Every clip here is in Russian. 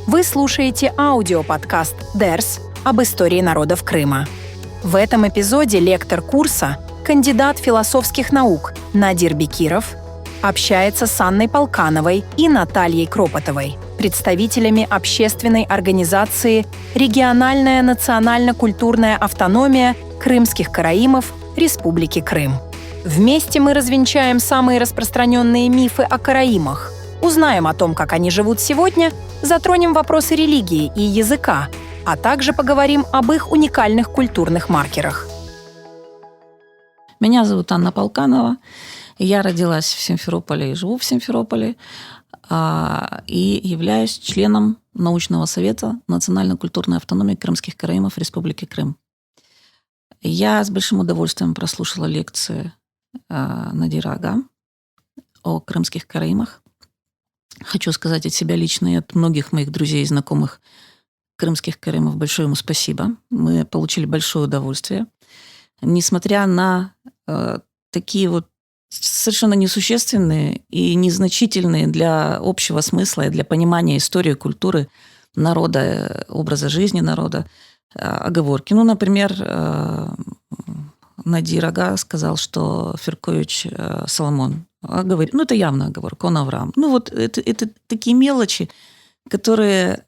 Вы слушаете аудиоподкаст «Дерс» об истории народов Крыма. В этом эпизоде лектор курса, кандидат философских наук Надир Бекиров общается с Анной Полкановой и Натальей Кропотовой, представителями общественной организации «Региональная национально-культурная автономия крымских караимов Республики Крым». Вместе мы развенчаем самые распространенные мифы о караимах, узнаем о том, как они живут сегодня, затронем вопросы религии и языка, а также поговорим об их уникальных культурных маркерах. Меня зовут Анна Полканова. Я родилась в Симферополе и живу в Симферополе, и являюсь членом научного совета национально-культурной автономии крымских караимов Республики Крым. Я с большим удовольствием прослушала лекции Надира Ага о крымских караимах. Хочу сказать от себя лично и от многих моих друзей и знакомых крымских караимов большое ему спасибо. Мы получили большое удовольствие. Несмотря на такие вот совершенно несущественные и незначительные для общего смысла и для понимания истории, культуры народа, образа жизни народа оговорки. Например, Надир Ага сказал, что Феркович Соломон говорит, это явно оговорка, он Авраам. Это такие мелочи, которые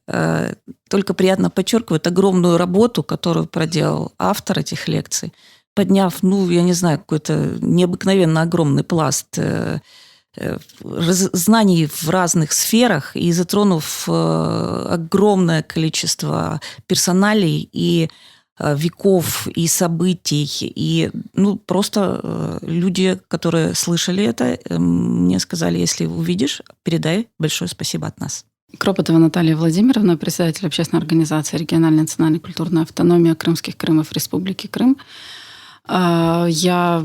только приятно подчеркивают огромную работу, которую проделал автор этих лекций, подняв, какой-то необыкновенно огромный пласт знаний в разных сферах и затронув огромное количество персоналей и веков и событий. И просто люди, которые слышали это, мне сказали, если увидишь, передай большое спасибо от нас. Кропотова Наталья Владимировна, председатель общественной организации «Региональная национальная культурная автономия крымских караимов Республики Крым». Я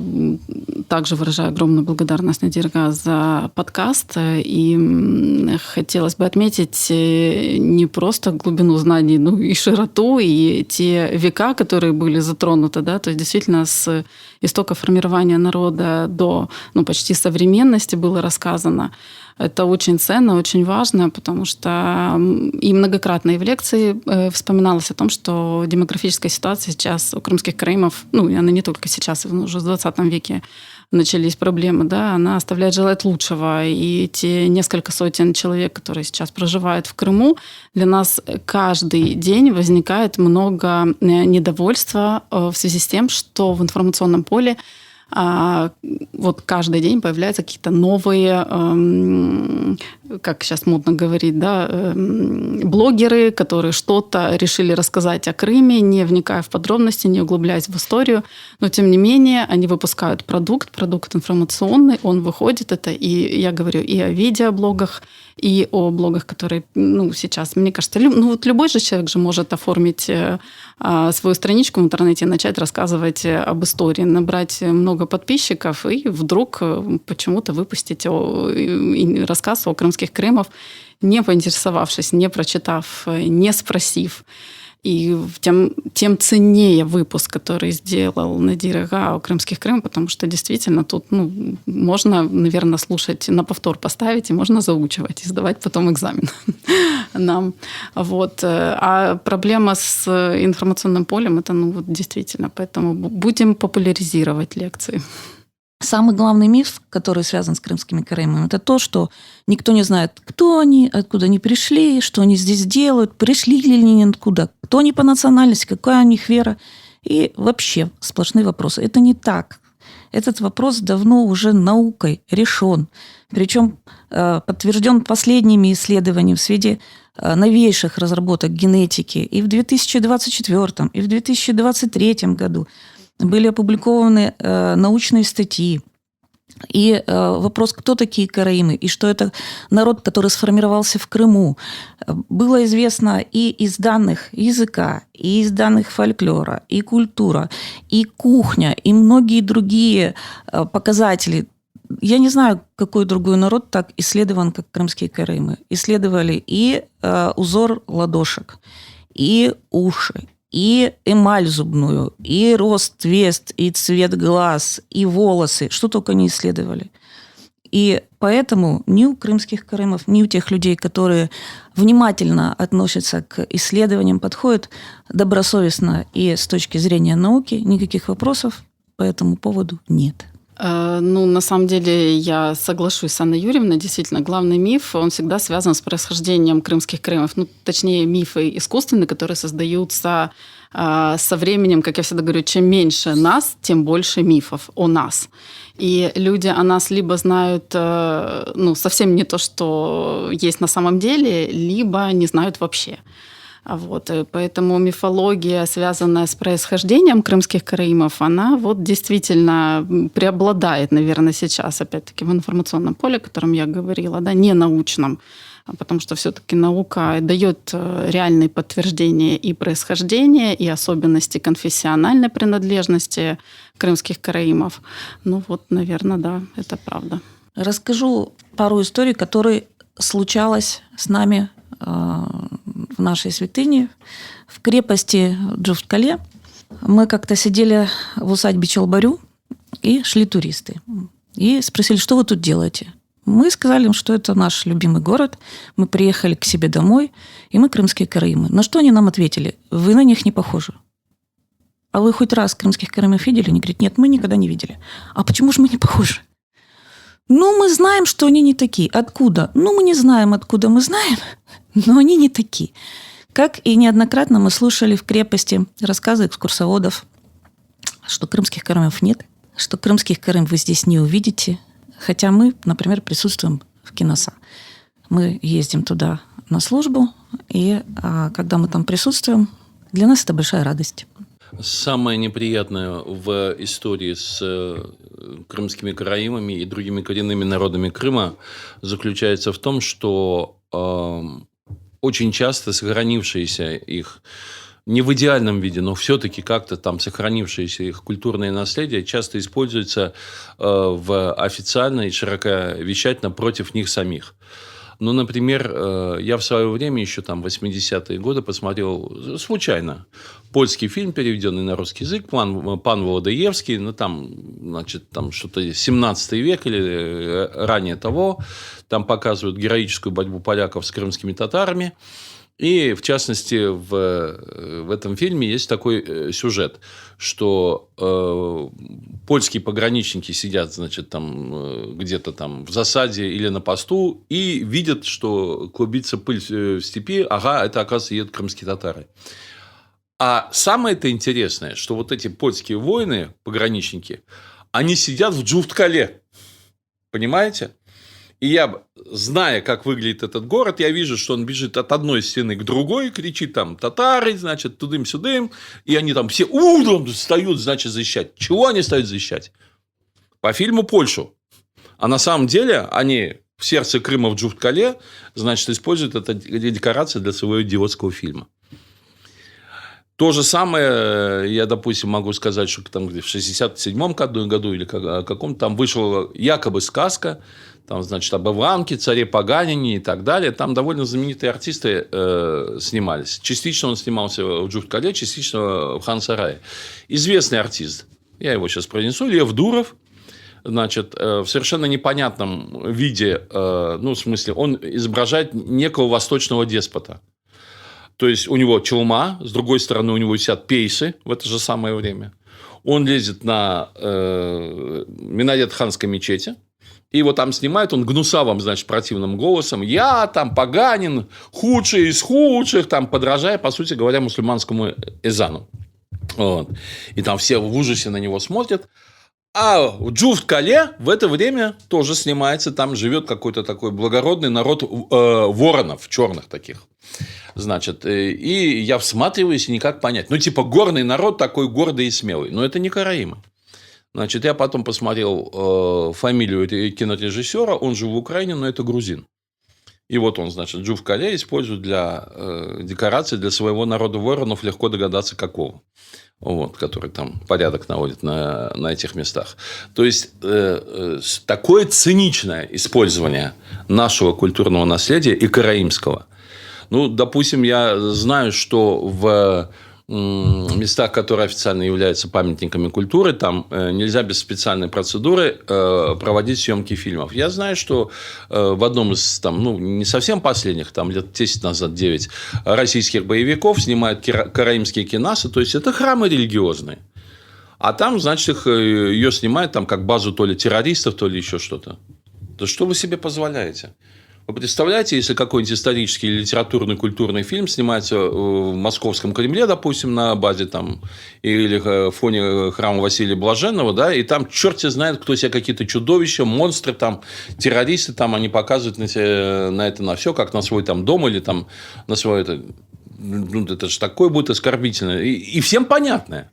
также выражаю огромную благодарность Надиру Ага за подкаст. И хотелось бы отметить не просто глубину знаний, но и широту, и те века, которые были затронуты. Да? То есть действительно с истока формирования народа до почти современности было рассказано. Это очень ценно, очень важно, потому что и многократно и в лекции вспоминалось о том, что демографическая ситуация сейчас у крымских караимов, и она не только сейчас, уже в 20 веке начались проблемы, да, она оставляет желать лучшего. И те несколько сотен человек, которые сейчас проживают в Крыму, для нас каждый день возникает много недовольства в связи с тем, что в информационном поле каждый день появляются какие-то новые, как сейчас модно говорить, блогеры, которые что-то решили рассказать о Крыме, не вникая в подробности, не углубляясь в историю. Но, тем не менее, они выпускают продукт информационный, он выходит. Это и я говорю и о видеоблогах, и о блогах, которые сейчас, мне кажется, любой же человек же может оформить свою страничку в интернете и начать рассказывать об истории, набрать много подписчиков и вдруг почему-то выпустить рассказ о крымских караимах, не поинтересовавшись, не прочитав, не спросив. И тем ценнее выпуск, который сделал Надир Ага о крымских караимах, потому что действительно тут можно, наверное, слушать, на повтор поставить, и можно заучивать, и сдавать потом экзамен нам. А проблема с информационным полем, это действительно, поэтому будем популяризировать лекции. Самый главный миф, который связан с крымскими караимами, это то, что никто не знает, кто они, откуда они пришли, что они здесь делают, пришли ли они откуда, кто они по национальности, какая у них вера. И вообще сплошные вопросы. Это не так. Этот вопрос давно уже наукой решен. Причем подтвержден последними исследованиями в свете новейших разработок генетики. И в 2024, и в 2023 году были опубликованы научные статьи. И вопрос, кто такие караимы, и что это народ, который сформировался в Крыму, было известно и из данных языка, и из данных фольклора, и культура, и кухня, и многие другие показатели. Я не знаю, какой другой народ так исследован, как крымские караимы. Исследовали и узор ладошек, и уши, и эмаль зубную, и рост, вес, и цвет глаз, и волосы, что только не исследовали. И поэтому ни у крымских карымов, ни у тех людей, которые внимательно относятся к исследованиям, подходят добросовестно и с точки зрения науки, никаких вопросов по этому поводу нет. На самом деле, я соглашусь с Анной Юрьевной. Действительно, главный миф, он всегда связан с происхождением крымских карымов. Точнее, мифы искусственные, которые создаются со временем, как я всегда говорю, чем меньше нас, тем больше мифов о нас. И люди о нас либо знают совсем не то, что есть на самом деле, либо не знают вообще. Поэтому мифология, связанная с происхождением крымских караимов, она действительно преобладает, наверное, сейчас, опять-таки, в информационном поле, о котором я говорила, не научном, потому что все-таки наука дает реальные подтверждения и происхождения, и особенности конфессиональной принадлежности крымских караимов. Наверное, да, это правда. Расскажу пару историй, которые случалось с нами в нашей святыне, в крепости Джуфт-Кале. Мы как-то сидели в усадьбе Чалбарю, и шли туристы. И спросили, что вы тут делаете? Мы сказали им, что это наш любимый город, мы приехали к себе домой, и мы крымские караимы. На что они нам ответили? Вы на них не похожи. А вы хоть раз крымских караимов видели? Они говорят, нет, мы никогда не видели. А почему же мы не похожи? Мы знаем, что они не такие. Откуда? Мы не знаем, откуда мы знаем, но они не такие. Как и неоднократно мы слушали в крепости рассказы экскурсоводов, что крымских караимов нет, что крымских караимов вы здесь не увидите, хотя мы, например, присутствуем в Киноса. Мы ездим туда на службу, и когда мы там присутствуем, для нас это большая радость. Самое неприятное в истории с крымскими караимами и другими коренными народами Крыма заключается в том, что очень часто сохранившиеся их, не в идеальном виде, но все-таки как-то там сохранившееся их культурное наследие часто используется официально и широковещательно против них самих. Например, я в свое время, еще там в 80-е годы, посмотрел случайно польский фильм, переведенный на русский язык, «Пан Володаевский», там что-то 17 век или ранее того. Там показывают героическую борьбу поляков с крымскими татарами. И, в частности, в этом фильме есть такой сюжет, что польские пограничники сидят, где-то там в засаде или на посту и видят, что клубится пыль в степи. Ага, это, оказывается, едут крымские татары. А самое-то интересное, что эти польские воины, пограничники, они сидят в Джуфт-Кале. Понимаете? И я, зная, как выглядит этот город, я вижу, что он бежит от одной стены к другой, кричит там татары, тудым-сюдым, и они там все встают, защищать. Чего они стоят защищать? По фильму Польшу. А на самом деле они в сердце Крыма в Джуфт-Кале, используют это декорации для своего идиотского фильма. То же самое, я, допустим, могу сказать, что там в 1967 году или каком-то там вышла якобы сказка, там, об Иванке, царе Паганине и так далее. Там довольно знаменитые артисты снимались. Частично он снимался в Джуфт-Кале, частично в Хан-Сарае. Известный артист, я его сейчас произнесу, Лев Дуров, в совершенно непонятном виде, он изображает некого восточного деспота. То есть, у него челма, с другой стороны, у него висят пейсы в это же самое время. Он лезет на минарет ханской мечети. И его там снимает, он гнусавым, противным голосом. Я там Паганин, худший из худших, там, подражая, по сути говоря, мусульманскому эзану. И там все в ужасе на него смотрят. А в Джуфт-Кале в это время тоже снимается, там живет какой-то такой благородный народ воронов, черных таких. И я всматриваюсь и никак понять. Горный народ такой гордый и смелый. Но это не караимы. Я потом посмотрел фамилию кинорежиссера, он жил в Украине, но это грузин. И он, Джуфт-Кале использует для декорации для своего народа воронов, легко догадаться, какого. Который там порядок наводит на этих местах. То есть, такое циничное использование нашего культурного наследия и караимского. Допустим, я знаю, что в местах, которые официально являются памятниками культуры, там нельзя без специальной процедуры проводить съемки фильмов. Я знаю, что в одном из, не совсем последних, лет 10 назад, 9, российских боевиков снимают караимские кинасы, то есть это храмы религиозные. А там, значит, ее снимают как базу то ли террористов, то ли еще что-то. Да что вы себе позволяете? Вы представляете, если какой-нибудь исторический, литературный, культурный фильм снимается в Московском Кремле, допустим, на базе или в фоне храма Василия Блаженного, да, и там черти знает, кто себе какие-то чудовища, монстры, террористы, они показывают на это на все, как на свой дом или на свой это же такое будет оскорбительное. И всем понятное.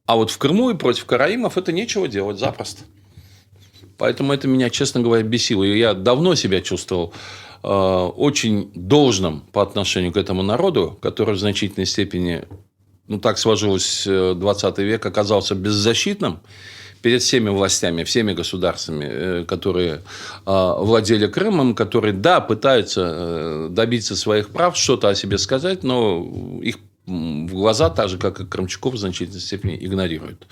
А вот в Крыму и против караимов это нечего делать запросто. Поэтому это меня, честно говоря, бесило. И я давно себя чувствовал очень должным по отношению к этому народу, который в значительной степени, так сложилось, 20 век оказался беззащитным перед всеми властями, всеми государствами, которые владели Крымом, которые, да, пытаются добиться своих прав, что-то о себе сказать, но их в глаза, так же, как и крымчаков, в значительной степени игнорируют.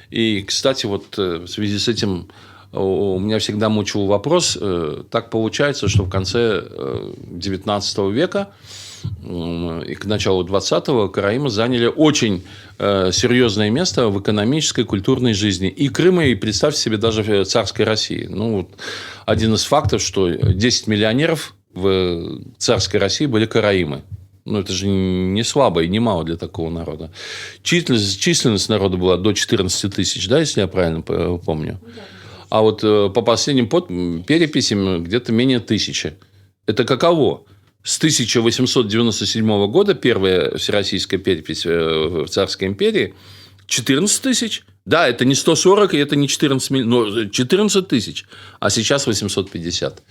И, кстати, в связи с этим у меня всегда мучил вопрос. Так получается, что в конце XIX века и к началу XX караимы заняли очень серьезное место в экономической, культурной жизни и Крыма, и, представьте себе, даже в царской России. Один из фактов, что 10 миллионеров в царской России были караимы. Это же не слабо и не мало для такого народа. Численность народа была до 14 тысяч, да, если я правильно помню. А по последним переписям где-то менее 1000. Это каково? С 1897 года первая всероссийская перепись в Царской империи 14 тысяч. Да, это не 140, и это не 14 миллионов, но 14 тысяч. А сейчас 850.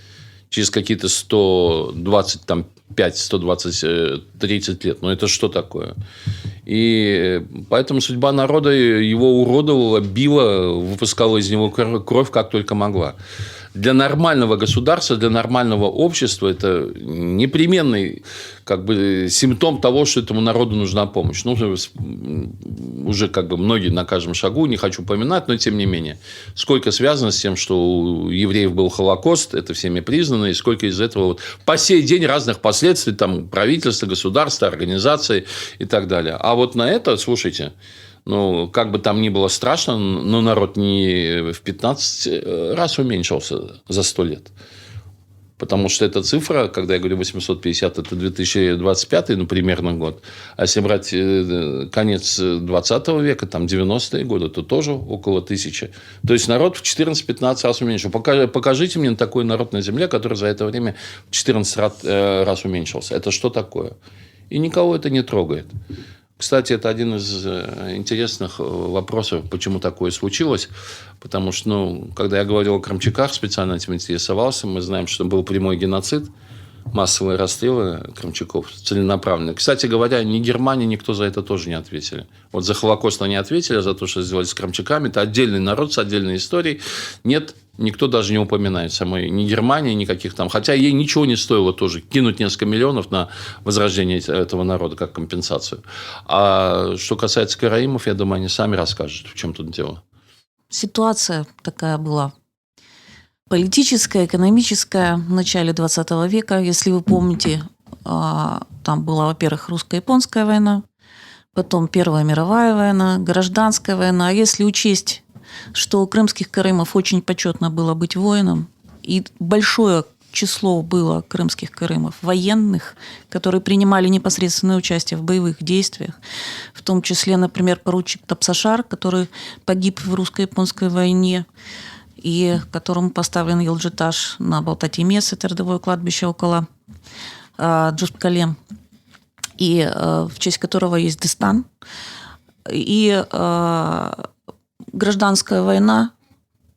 Через какие-то 125, 120, 30 лет. Это что такое? И поэтому судьба народа его уродовала, била, выпускала из него кровь как только могла. Для нормального государства, для нормального общества это непременный симптом того, что этому народу нужна помощь. Уже многие на каждом шагу, не хочу поминать, но тем не менее. Сколько связано с тем, что у евреев был Холокост, это всеми признано, и сколько из этого по сей день разных последствий, правительства, государства, организации и так далее. А на это, слушайте, как бы там ни было страшно, но народ не в 15 раз уменьшился за 100 лет. Потому что эта цифра, когда я говорю 850, это 2025, примерно год. А если брать конец 20 века, 90-е годы, то тоже около 1000. То есть, народ в 14-15 раз уменьшился. Покажите мне такой народ на земле, который за это время в 14 раз уменьшился. Это что такое? И никого это не трогает. Кстати, это один из интересных вопросов, почему такое случилось. Потому что, когда я говорил о крымчаках, специально этим интересовался, мы знаем, что был прямой геноцид, массовые расстрелы крымчаков целенаправленные. Кстати говоря, ни Германия, никто за это тоже не ответили. За Холокост они ответили, а за то, что сделали с крымчаками. Это отдельный народ с отдельной историей. Нет, никто даже не упоминает самой ни Германии, никаких Хотя ей ничего не стоило тоже кинуть несколько миллионов на возрождение этого народа как компенсацию. А что касается караимов, я думаю, они сами расскажут, в чем тут дело. Ситуация такая была. Политическая, экономическая в начале 20 века. Если вы помните, там была, во-первых, русско-японская война, потом Первая мировая война, гражданская война. А если учесть, что у крымских караимов очень почетно было быть воином, и большое число было крымских караимов военных, которые принимали непосредственное участие в боевых действиях, в том числе, например, поручик Тапсашар, который погиб в русско-японской войне, и которому поставлен Елджиташ на Балтати-Мес, это родовое кладбище около Джуспкале, и в честь которого есть Дестан. И гражданская война,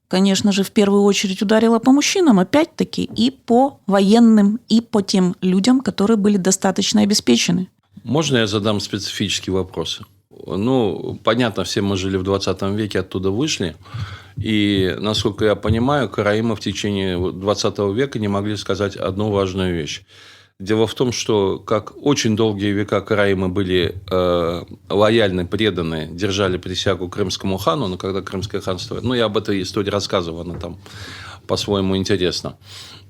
конечно же, в первую очередь ударила по мужчинам, опять-таки, и по военным, и по тем людям, которые были достаточно обеспечены. Можно я задам специфические вопросы? Понятно, все мы жили в 20 веке, оттуда вышли. И, насколько я понимаю, караимы в течение 20 века не могли сказать одну важную вещь. Дело в том, что как очень долгие века караимы были лояльны, преданы, держали присягу крымскому хану, но когда Крымское ханство... я об этой истории рассказывал, она там по-своему интересна.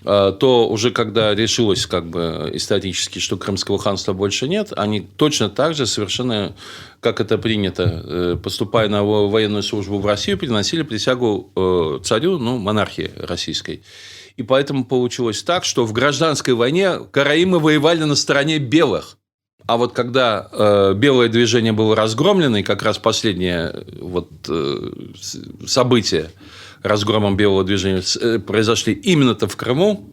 То уже когда решилось исторически, что Крымского ханства больше нет, они точно так же совершенно, как это принято, поступая на военную службу в Россию, приносили присягу царю, монархии российской. И поэтому получилось так, что в гражданской войне караимы воевали на стороне белых. А вот когда белое движение было разгромлено, и как раз последнее событие разгромом белого движения произошли именно-то в Крыму,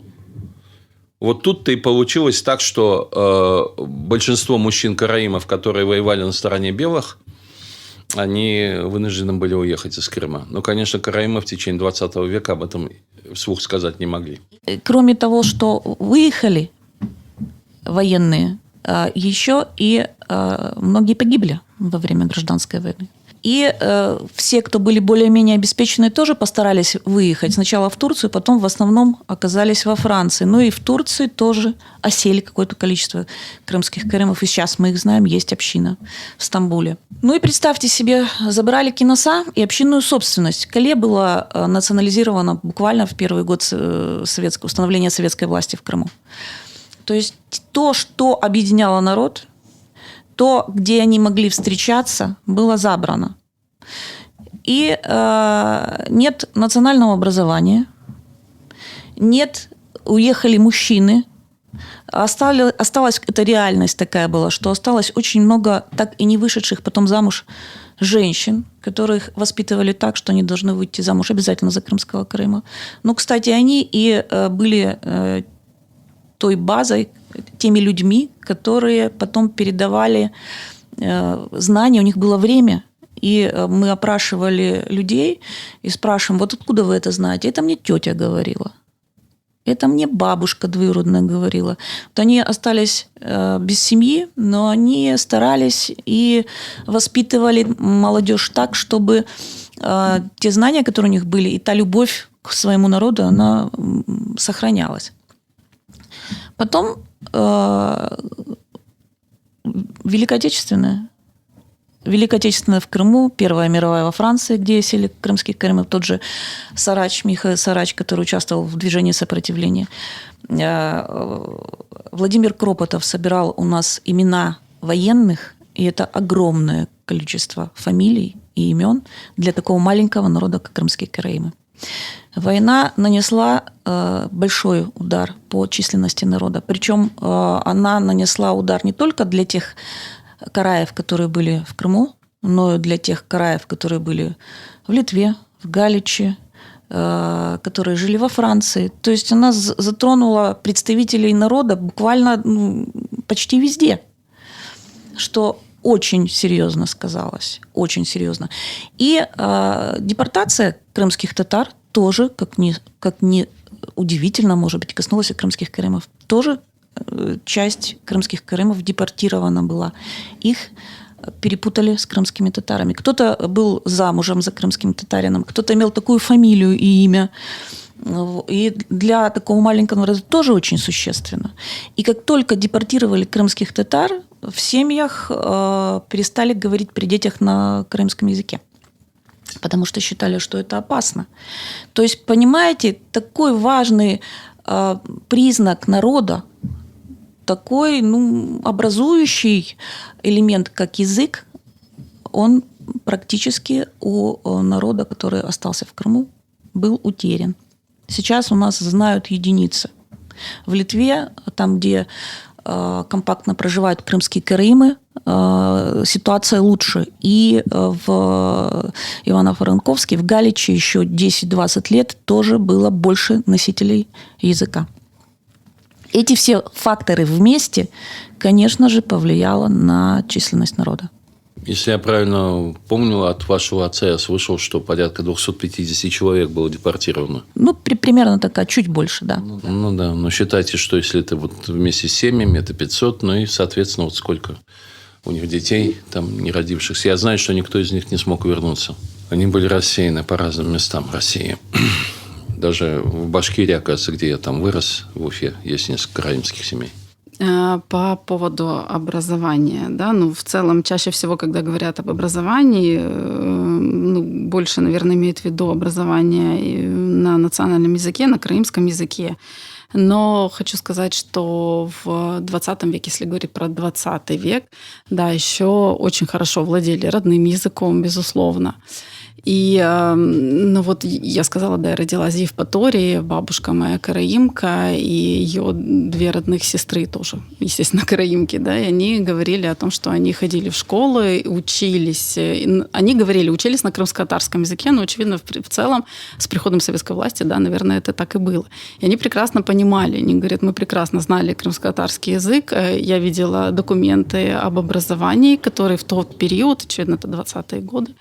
вот тут-то и получилось так, что большинство мужчин-караимов, которые воевали на стороне белых, они вынуждены были уехать из Крыма. Но, конечно, караимы в течение 20 века об этом вслух сказать не могли. Кроме того, что выехали военные, еще и многие погибли во время гражданской войны. И все, кто были более-менее обеспечены, тоже постарались выехать. Сначала в Турцию, потом в основном оказались во Франции. И в Турции тоже осели какое-то количество крымских караимов. И сейчас мы их знаем, есть община в Стамбуле. И представьте себе, забрали киноса и общинную собственность. Кале была национализирована буквально в первый год установления советской власти в Крыму. То есть то, что объединяло народ, то, где они могли встречаться, было забрано. И нет национального образования, уехали мужчины. Осталась, это реальность такая была, что осталось очень много так и не вышедших потом замуж женщин, которых воспитывали так, что они должны выйти замуж обязательно за Крымского Крыма. Кстати, они и были той базой, теми людьми, которые потом передавали знания, у них было время, и мы опрашивали людей и спрашиваем, вот откуда вы это знаете? Это мне тетя говорила, это мне бабушка двоюродная говорила. Вот они остались без семьи, но они старались и воспитывали молодежь так, чтобы те знания, которые у них были, и та любовь к своему народу, она сохранялась. Потом Великая Отечественная в Крыму, Первая мировая во Франции, где сели крымских караимов, тот же Сарач, Михаил Сарач, который участвовал в движении сопротивления. Владимир Кропотов собирал у нас имена военных, и это огромное количество фамилий и имен для такого маленького народа, как крымские караимы. Война нанесла большой удар по численности народа. Причем она нанесла удар не только для тех караев, которые были в Крыму, но и для тех караев, которые были в Литве, в Галиче, которые жили во Франции. То есть она затронула представителей народа буквально почти везде, что очень серьезно сказалось. Очень серьезно. И депортация крымских татар тоже, как ни удивительно, может быть, коснулась и крымских караимов. Тоже часть крымских караимов депортирована была. Их перепутали с крымскими татарами. Кто-то был замужем за крымским татарином, кто-то имел такую фамилию и имя. И для такого маленького народа тоже очень существенно. И как только депортировали крымских татар, в семьях перестали говорить при детях на крымском языке. Потому что считали, что это опасно. То есть, понимаете, такой важный признак народа, такой образующий элемент, как язык, он практически у народа, который остался в Крыму, был утерян. Сейчас у нас знают единицы. В Литве, там, где компактно проживают крымские караимы, ситуация лучше. И в Ивано-Франковске, в Галиче еще 10-20 лет тоже было больше носителей языка. Эти все факторы вместе, конечно же, повлияло на численность народа. Если я правильно помню, от вашего отца я слышал, что порядка 250 человек было депортировано. Примерно такая, чуть больше, да. Да. Но считайте, что если это вместе с семьями, это 500, и, соответственно, сколько у них детей, там, не родившихся. Я знаю, что никто из них не смог вернуться. Они были рассеяны по разным местам России. Даже в Башкирии, оказывается, где я там вырос, в Уфе, есть несколько караимских семей. По поводу образования, да, ну, в целом, чаще всего, когда говорят об образовании, ну, больше, наверное, имеют в виду образование на национальном языке, на крымском языке. Но хочу сказать, что в 20 веке, если говорить про 20 век, да, еще очень хорошо владели родным языком, безусловно. И, ну вот я сказала, да, я родилась в Евпатории, бабушка моя караимка, и ее 2 родных сестры тоже, естественно, караимки, да, и они говорили о том, что они ходили в школы, учились, они говорили, учились на крымско-татарском языке, но, очевидно, в целом с приходом советской власти, да, наверное, это так и было. И они прекрасно понимали, они говорят, мы прекрасно знали крымско-татарский язык, я видела документы об образовании, которые в тот период, очевидно, это 20-е годы,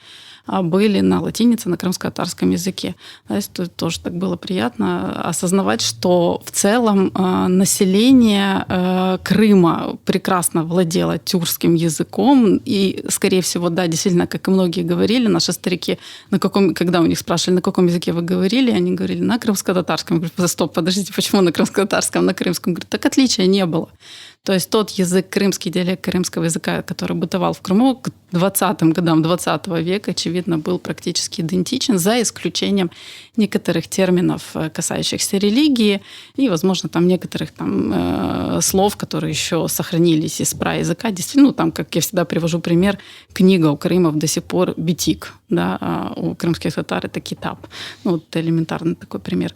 были на латинице, на крымско-татарском языке. Это тоже так было приятно осознавать, что в целом население Крыма прекрасно владело тюркским языком. И, скорее всего, да, действительно, как и многие говорили, наши старики, когда у них спрашивали, на каком языке вы говорили, они говорили, на крымско-татарском. Я говорю, стоп, подождите, почему на крымско-татарском, на крымском? Говорю, так отличия не было. То есть тот язык, крымский диалект крымского языка, который бытовал в Крыму к 20-м годам 20 века, очевидно, был практически идентичен, за исключением некоторых терминов, касающихся религии, и, возможно, там некоторых там, слов, которые еще сохранились из праязыка. Действительно, ну, там, как я всегда привожу пример, книга у крымов до сих пор битик, да, а у крымских татар это китаб. Ну, вот элементарный такой пример.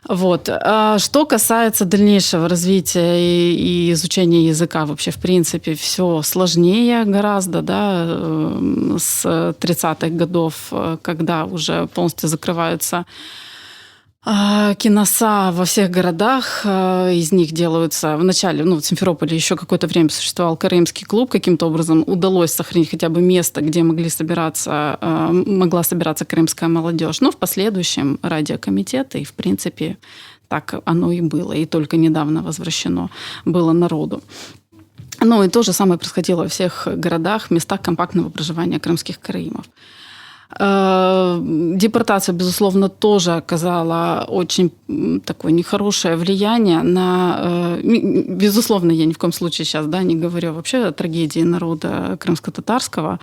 Вот. Что касается дальнейшего развития и изучения языка, вообще, в принципе, все сложнее гораздо, да, с 30-х годов, когда уже полностью закрываются киноса во всех городах, из них делаются... Вначале, ну, в Симферополе еще какое-то время существовал караимский клуб, каким-то образом удалось сохранить хотя бы место, где могла собираться крымская молодежь. Но в последующем радиокомитеты, и, в принципе, так оно и было, и только недавно возвращено было народу. Ну, и то же самое происходило во всех городах, местах компактного проживания крымских караимов. Депортация, безусловно, тоже оказала очень такое нехорошее влияние на... Безусловно, я ни в коем случае сейчас, да, не говорю вообще о трагедии народа крымско-татарского,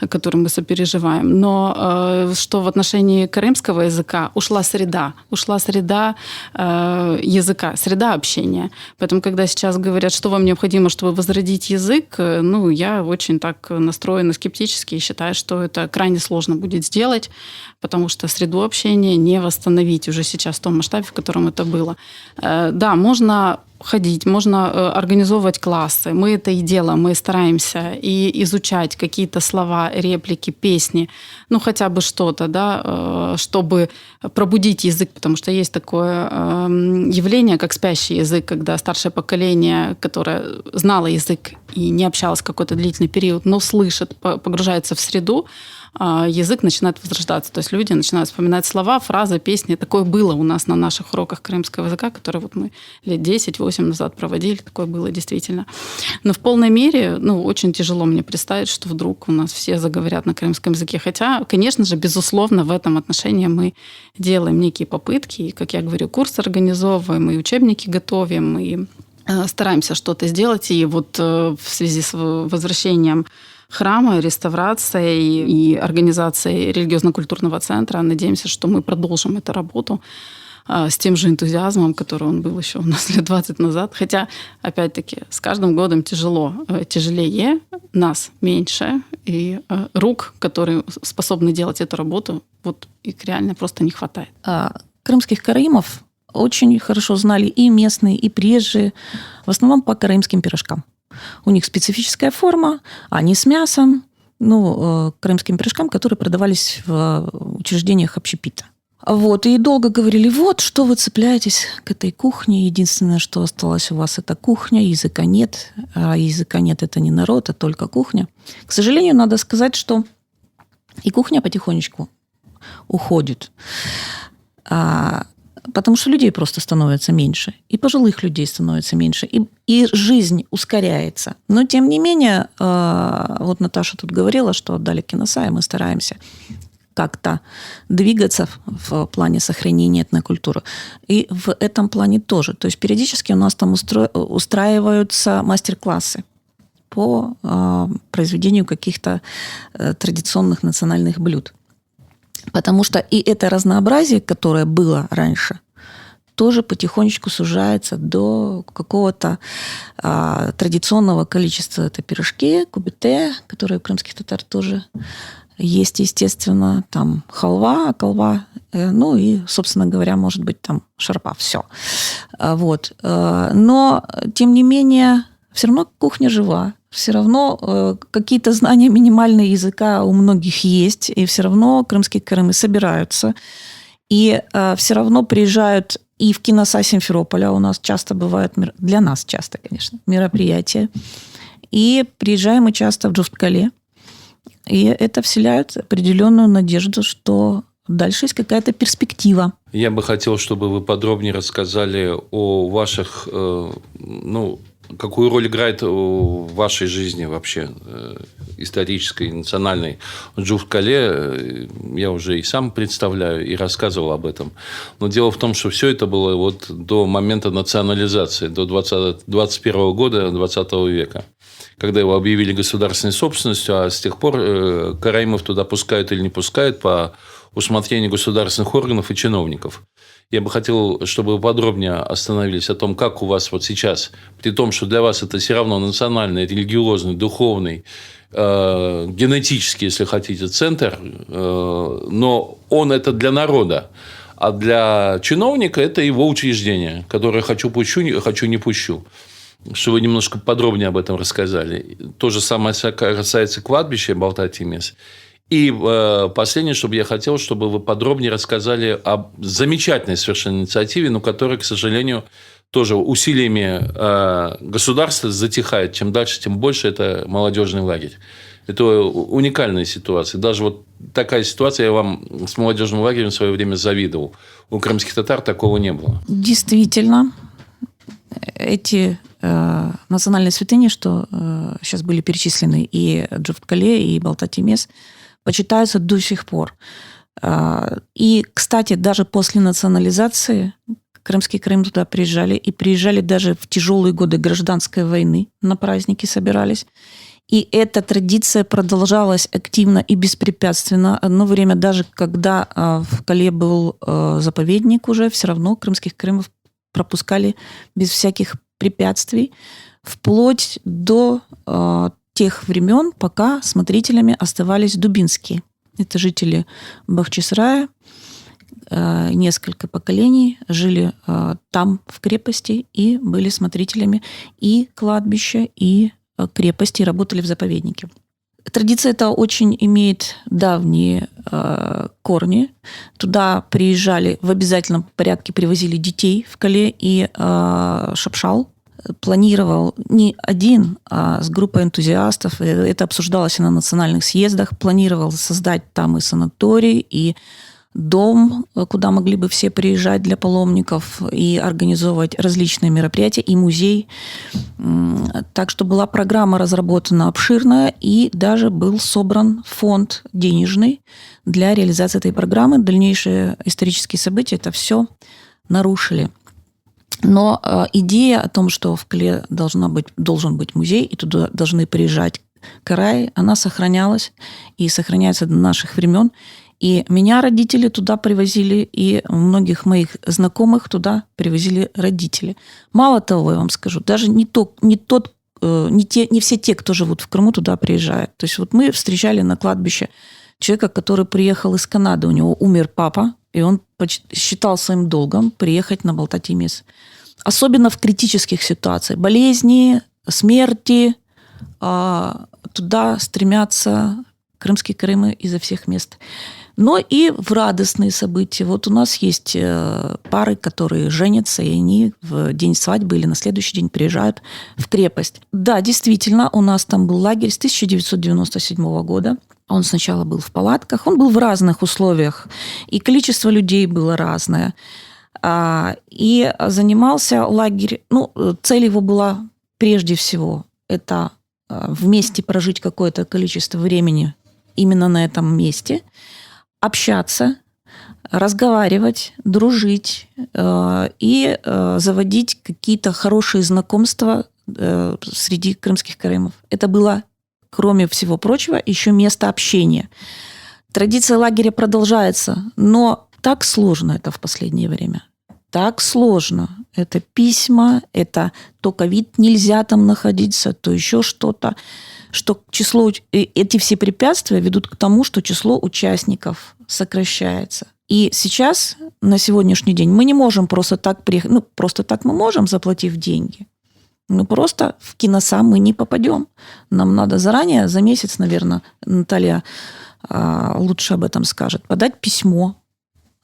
который мы сопереживаем, но что в отношении крымского языка ушла среда языка, среда общения. Поэтому, когда сейчас говорят, что вам необходимо, чтобы возродить язык, ну, я очень так настроена скептически и считаю, что это крайне сложно будет сделать, потому что среду общения не восстановить уже сейчас в том масштабе, в котором это было. Да, можно ходить, можно организовывать классы. Мы это и делаем, мы стараемся и изучать какие-то слова, реплики, песни, ну хотя бы что-то, да, чтобы пробудить язык, потому что есть такое явление, как спящий язык, когда старшее поколение, которое знало язык и не общалось какой-то длительный период, но слышит, погружается в среду, язык начинает возрождаться. То есть люди начинают вспоминать слова, фразы, песни. Такое было у нас на наших уроках крымского языка, которые вот мы лет 10-8 назад проводили. Такое было действительно. Но в полной мере, ну, очень тяжело мне представить, что вдруг у нас все заговорят на крымском языке. Хотя, конечно же, безусловно, в этом отношении мы делаем некие попытки. И, как я говорю, курсы организовываем, и учебники готовим, и стараемся что-то сделать. И вот в связи с возвращением храма, реставрацией и организацией религиозно-культурного центра. Надеемся, что мы продолжим эту работу с тем же энтузиазмом, который он был еще у нас лет 20 назад. Хотя, опять-таки, с каждым годом тяжелее, нас меньше, и рук, которые способны делать эту работу, вот их реально просто не хватает. Крымских караимов очень хорошо знали и местные, и приезжие, в основном по караимским пирожкам. У них специфическая форма, они с мясом, ну, крымским пирожкам, которые продавались в учреждениях общепита. Вот, и долго говорили, вот, что вы цепляетесь к этой кухне, единственное, что осталось у вас, это кухня, языка нет, а языка нет, это не народ, а только кухня. К сожалению, надо сказать, что и кухня потихонечку уходит, потому что людей просто становится меньше, и пожилых людей становится меньше, и жизнь ускоряется. Но, тем не менее, вот Наташа тут говорила, что отдали киноса, и мы стараемся. как-то двигаться в плане сохранения этнокультуры. И в этом плане тоже. То есть периодически у нас там устраиваются мастер-классы по произведению каких-то традиционных национальных блюд. Потому что и это разнообразие, которое было раньше, тоже потихонечку сужается до какого-то традиционного количества. Это пирожки, кубите, которые у крымских татар тоже есть, естественно. Там халва, ну и, собственно говоря, может быть, там шарпа. Все. Вот. Но, тем не менее, все равно кухня жива. Все равно какие-то знания минимальные языка у многих есть. И все равно крымские каримы собираются. И все равно приезжают и в киноса Симферополя. У нас часто бывают, для нас часто, конечно, мероприятия. И приезжаем мы часто в Джуфткале. И это вселяет определенную надежду, что дальше есть какая-то перспектива. Я бы хотел, чтобы вы подробнее рассказали о ваших, какую роль играет в вашей жизни вообще исторической, национальной Джуфткале. Я уже и сам представляю, и рассказывал об этом. Но дело в том, что все это было вот до момента национализации, до 21 года 20 века, когда его объявили государственной собственностью, а с тех пор караимов туда пускают или не пускают по усмотрению государственных органов и чиновников. Я бы хотел, чтобы вы подробнее остановились о том, как у вас вот сейчас, при том, что для вас это все равно национальный, религиозный, духовный, генетический, если хотите, центр, но он это для народа, а для чиновника это его учреждение, которое хочу пущу, хочу не пущу. Что вы немножко подробнее об этом рассказали. То же самое касается кладбища Балта-Тимес. И последнее, чтобы я хотел, чтобы вы подробнее рассказали о замечательной совершенно инициативе, но которая, к сожалению, тоже усилиями государства затихает. Чем дальше, тем больше. Это молодежный лагерь. Это уникальная ситуация. Даже вот такая ситуация, я вам с молодежным лагерем в свое время завидовал. У крымских татар такого не было. Действительно, эти национальные святыни, что сейчас были перечислены, и Джуфткале, и Балта-Тимес, почитаются до сих пор. И, кстати, даже после национализации крымские каримы туда приезжали, и приезжали даже в тяжелые годы гражданской войны, на праздники собирались. И эта традиция продолжалась активно и беспрепятственно. Одно время, даже когда в Кале был заповедник уже, все равно крымских каримов пропускали без всяких препятствий, вплоть до тех времен, пока смотрителями оставались дубинские. Это жители Бахчисарая, несколько поколений жили там, в крепости, и были смотрителями и кладбища, и крепости, и работали в заповеднике. Традиция эта очень имеет давние корни. Туда приезжали в обязательном порядке, привозили детей в Кале, и Шапшал планировал не один, а с группой энтузиастов. Это обсуждалось и на национальных съездах. Планировал создать там и санаторий, и дом, куда могли бы все приезжать для паломников и организовывать различные мероприятия, и музей. Так что была программа разработана обширная, и даже был собран фонд денежный для реализации этой программы. Дальнейшие исторические события это все нарушили. Но идея о том, что в Кале должен быть музей, и туда должны приезжать караи, она сохранялась и сохраняется до наших времен. И меня родители туда привозили, и многих моих знакомых туда привозили родители. Мало того, я вам скажу, даже не все те, кто живут в Крыму, туда приезжают. То есть вот мы встречали на кладбище человека, который приехал из Канады, у него умер папа, и он считал своим долгом приехать на Балта-Тимес. Особенно в критических ситуациях. Болезни, смерти. Туда стремятся крымские каримы изо всех мест. Но и в радостные события. Вот у нас есть пары, которые женятся, и они в день свадьбы или на следующий день приезжают в крепость. Да, действительно, у нас там был лагерь с 1997 года. Он сначала был в палатках, он был в разных условиях, и количество людей было разное. И занимался лагерь, цель его была прежде всего это вместе прожить какое-то количество времени именно на этом месте. общаться, разговаривать, дружить и заводить какие-то хорошие знакомства среди крымских караимов. Это было, кроме всего прочего, еще место общения. Традиция лагеря продолжается, но так сложно это в последнее время. Так сложно. Это письма, это то ковид нельзя там находиться, то еще что-то. Что эти все препятствия ведут к тому, что число участников сокращается. И сейчас, на сегодняшний день, мы не можем просто так приехать. Ну, просто так мы можем, заплатив деньги. Но просто в киносам мы не попадем. Нам надо заранее, за месяц, наверное, Наталья лучше об этом скажет, подать письмо,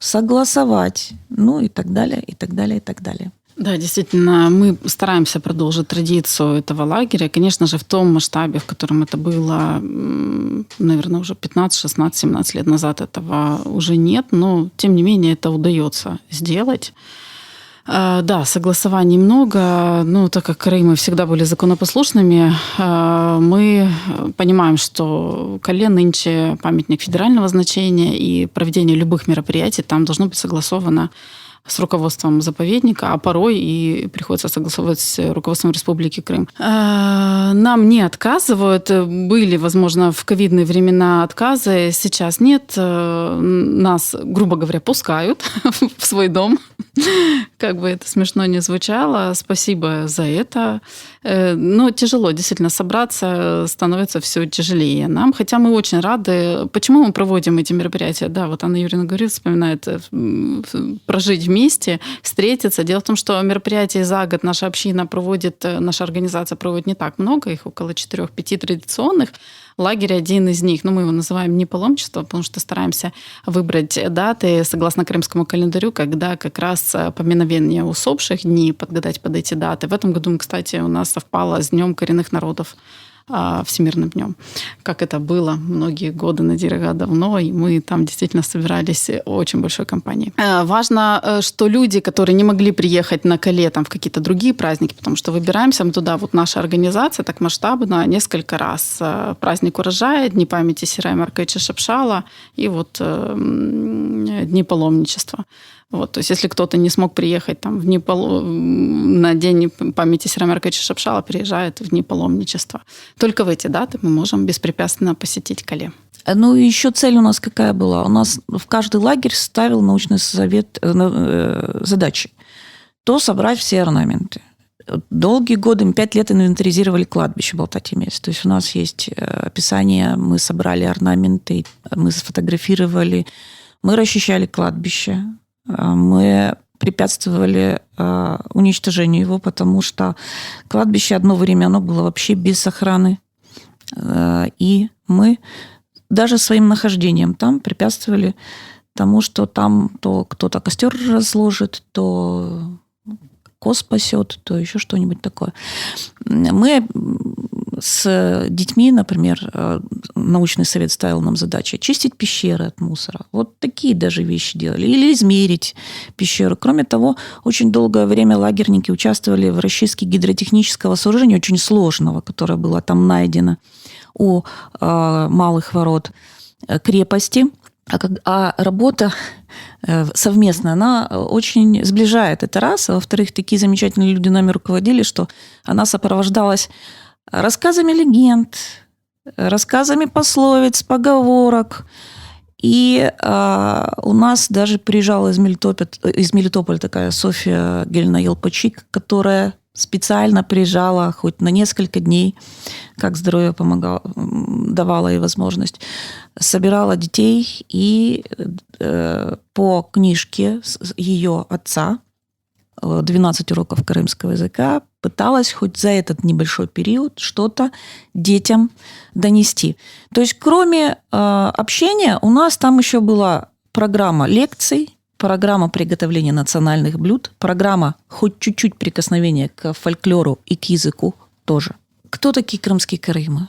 согласовать, ну и так далее, и так далее, и так далее. Да, действительно, мы стараемся продолжить традицию этого лагеря. Конечно же, в том масштабе, в котором это было, наверное, уже 15, 16, 17 лет назад, этого уже нет, но, тем не менее, это удается сделать. Да, согласований много, но так как караимы всегда были законопослушными, мы понимаем, что Кале нынче памятник федерального значения, и проведение любых мероприятий там должно быть согласовано с руководством заповедника, а порой и приходится согласовывать с руководством Республики Крым. Нам не отказывают. Были, возможно, в ковидные времена отказы. Сейчас нет. Нас, грубо говоря, пускают в свой дом. Как бы это смешно ни звучало. Спасибо за это. Но тяжело действительно собраться, становится все тяжелее нам. Хотя мы очень рады. Почему мы проводим эти мероприятия? Да, вот Анна Юрьевна говорит, вспоминает прожить вместе, встретиться. Дело в том, что мероприятий за год наша община проводит, наша организация проводит не так много, их около 4-5 традиционных. Лагерь один из них, мы его называем «Дни паломничества», потому что стараемся выбрать даты согласно крымскому календарю, когда как раз поминовение усопших дней, подгадать под эти даты. В этом году, кстати, у нас совпало с Днем коренных народов, Всемирным днем, как это было многие годы на Дирога давно, и мы там действительно собирались очень большой компанией. Важно, что люди, которые не могли приехать на Кале там, в какие-то другие праздники, потому что выбираемся мы туда, вот наша организация так масштабно несколько раз. Праздник урожая, Дни памяти Серая Марковича Шапшала и вот Дни паломничества. Вот, то есть, если кто-то не смог приехать там, на День памяти Серая Марковича Шапшала, приезжает в Дни паломничества. Только в эти даты мы можем беспрепятственно посетить Кале. Ну, и еще цель у нас какая была? У нас в каждый лагерь ставил научный совет задачи. То собрать все орнаменты. Долгие годы, 5 лет инвентаризировали кладбище Балтатимес. То есть у нас есть описание, мы собрали орнаменты, мы сфотографировали, мы расчищали кладбище, мы препятствовали уничтожению его, потому что кладбище одно время оно было вообще без охраны. И мы даже своим нахождением там препятствовали тому, что там то кто-то костер разложит, то коз спасет, то еще что-нибудь такое. Мы с детьми, например, научный совет ставил нам задачу очистить пещеры от мусора. Вот такие даже вещи делали. Или измерить пещеру. Кроме того, очень долгое время лагерники участвовали в расчистке гидротехнического сооружения, очень сложного, которое было там найдено у малых ворот крепости. А работа совместная, она очень сближает. Это раз. А во-вторых, такие замечательные люди нами руководили, что она сопровождалась рассказами легенд, рассказами пословиц, поговорок. И у нас даже приезжала из Мелитополя такая Софья Гельна-Елпачик, которая специально приезжала хоть на несколько дней, как здоровье помогало, давала ей возможность, собирала детей и по книжке ее отца 12 уроков карымского языка пыталась хоть за этот небольшой период что-то детям донести. То есть кроме общения у нас там еще была программа лекций, программа приготовления национальных блюд, программа хоть чуть-чуть прикосновения к фольклору и к языку тоже. Кто такие крымские караимы?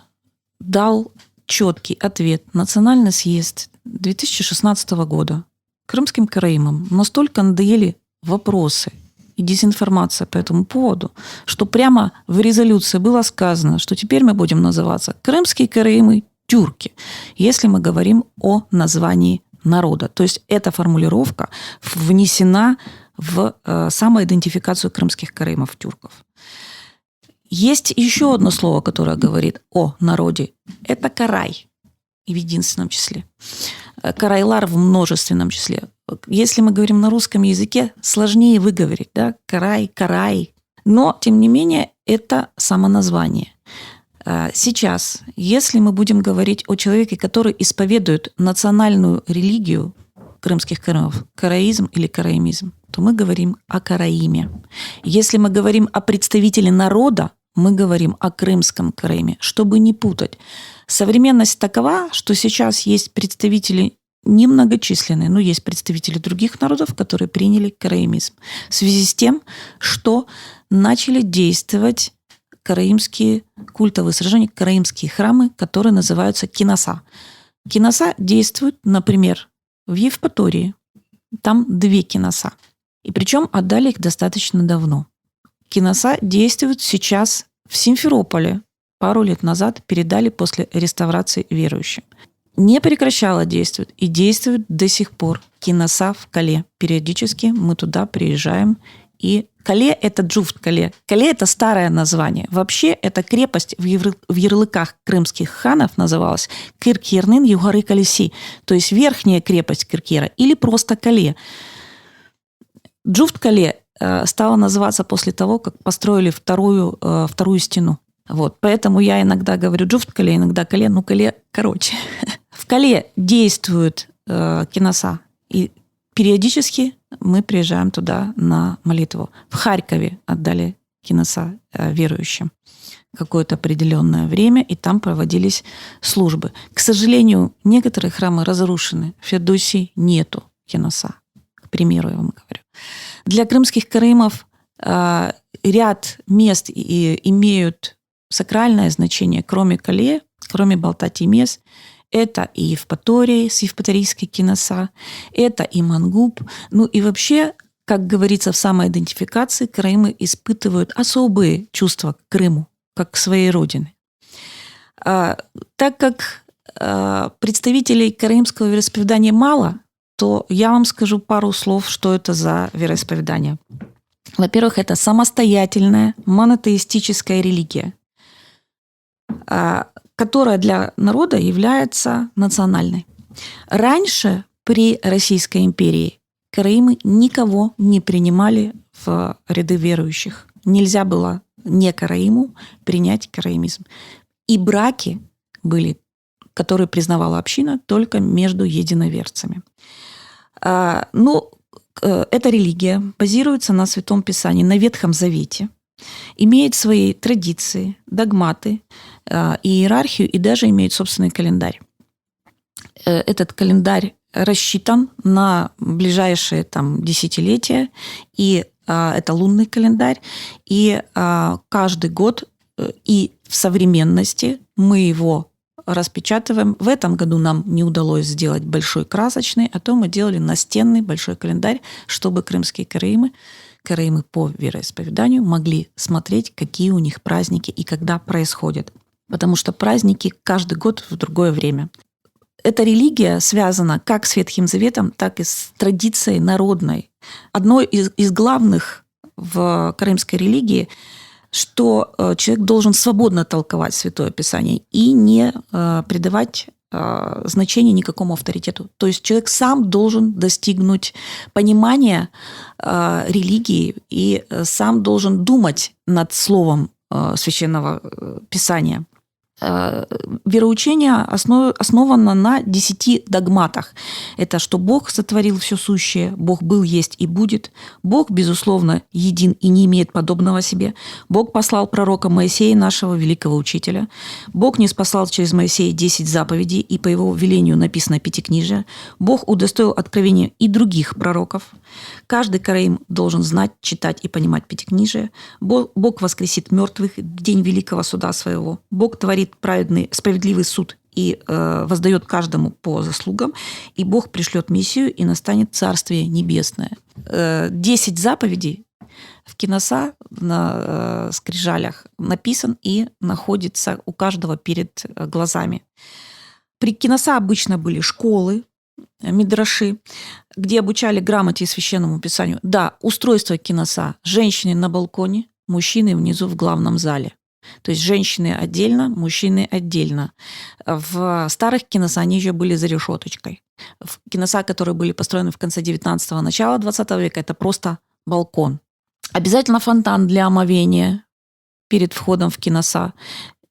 Дал четкий ответ Национальный съезд 2016 года. Крымским караимам настолько надоели вопросы и дезинформация по этому поводу, что прямо в резолюции было сказано, что теперь мы будем называться крымские караимы тюрки, если мы говорим о названии народа. То есть эта формулировка внесена в самоидентификацию крымских караимов, тюрков. Есть еще одно слово, которое говорит о народе. Это карай и в единственном числе. Карайлар в множественном числе. Если мы говорим на русском языке, сложнее выговорить, да? Карай, карай. Но, тем не менее, это самоназвание. Сейчас, если мы будем говорить о человеке, который исповедует национальную религию крымских караимов, караизм или караимизм, то мы говорим о караиме. Если мы говорим о представителе народа, мы говорим о крымском караиме, чтобы не путать. Современность такова, что сейчас есть представители немногочисленные, но есть представители других народов, которые приняли караимизм в связи с тем, что начали действовать караимские культовые сражения, караимские храмы, которые называются киноса. Киноса действуют, например, в Евпатории. Там 2 киноса. И причем отдали их достаточно давно. Киноса действуют сейчас в Симферополе. Пару лет назад передали после реставрации верующим. Не прекращала действовать и действует до сих пор киноса в Кале. Периодически мы туда приезжаем. И Кале – это Джуфт-Кале. Кале – это старое название. Вообще, эта крепость в ярлыках крымских ханов называлась Кыркернын Югары Калеси, то есть верхняя крепость Кыркера или просто Кале. Джуфт-Кале стала называться после того, как построили вторую стену. Вот. Поэтому я иногда говорю Джуфт-Кале, иногда Кале, Кале короче. В Кале действуют киноса, и периодически мы приезжаем туда на молитву. В Харькове отдали киноса верующим какое-то определенное время, и там проводились службы. К сожалению, некоторые храмы разрушены. В Феодосии нету киноса, к примеру, я вам говорю. Для крымских караимов ряд мест имеют сакральное значение, кроме Кале, кроме Балтати-Мес. Это и Евпатория с евпаторийской киноса, это и Мангуб. Ну и вообще, как говорится в самоидентификации, караимы испытывают особые чувства к Крыму, как к своей родине. Так как представителей караимского вероисповедания мало, то я вам скажу пару слов, что это за вероисповедание. Во-первых, это самостоятельная монотеистическая религия, которая для народа является национальной. Раньше при Российской империи караимы никого не принимали в ряды верующих. Нельзя было не караиму принять караимизм. И браки были, которые признавала община, только между единоверцами. Эта религия базируется на Святом Писании, на Ветхом Завете, имеет свои традиции, догматы, иерархию и даже имеет собственный календарь. Этот календарь рассчитан на ближайшие десятилетия, и это лунный календарь, и каждый год и в современности мы его распечатываем. В этом году нам не удалось сделать большой красочный, а то мы делали настенный большой календарь, чтобы крымские караимы по вероисповеданию могли смотреть, какие у них праздники и когда происходят. Потому что праздники каждый год в другое время. Эта религия связана как с Ветхим Заветом, так и с традицией народной. Одно из главных в караимской религии, что человек должен свободно толковать Святое Писание и не придавать значения никакому авторитету. То есть человек сам должен достигнуть понимания религии и сам должен думать над словом Священного Писания. Вероучение основано на 10 догматах. Это что Бог сотворил все сущее, Бог был, есть и будет. Бог, безусловно, един и не имеет подобного себе. Бог послал пророка Моисея, нашего великого учителя. Бог ниспослал через Моисея 10 заповедей, и по его велению написано Пятикнижие. Бог удостоил откровения и других пророков. Каждый караим должен знать, читать и понимать Пятикнижие. Бог воскресит мертвых в день великого суда своего. Бог творит праведный, справедливый суд и воздает каждому по заслугам, и Бог пришлет Мессию, и настанет Царствие Небесное. 10 заповедей в киноса на скрижалях написан и находится у каждого перед глазами. При киноса обычно были школы, мидраши, где обучали грамоте и священному писанию. Да, устройство киноса. Женщины на балконе, мужчины внизу в главном зале. То есть женщины отдельно, мужчины отдельно. В старых киноса они еще были за решеточкой. В киноса, которые были построены в конце 19-го, начала 20 века, это просто балкон. Обязательно фонтан для омовения перед входом в киноса.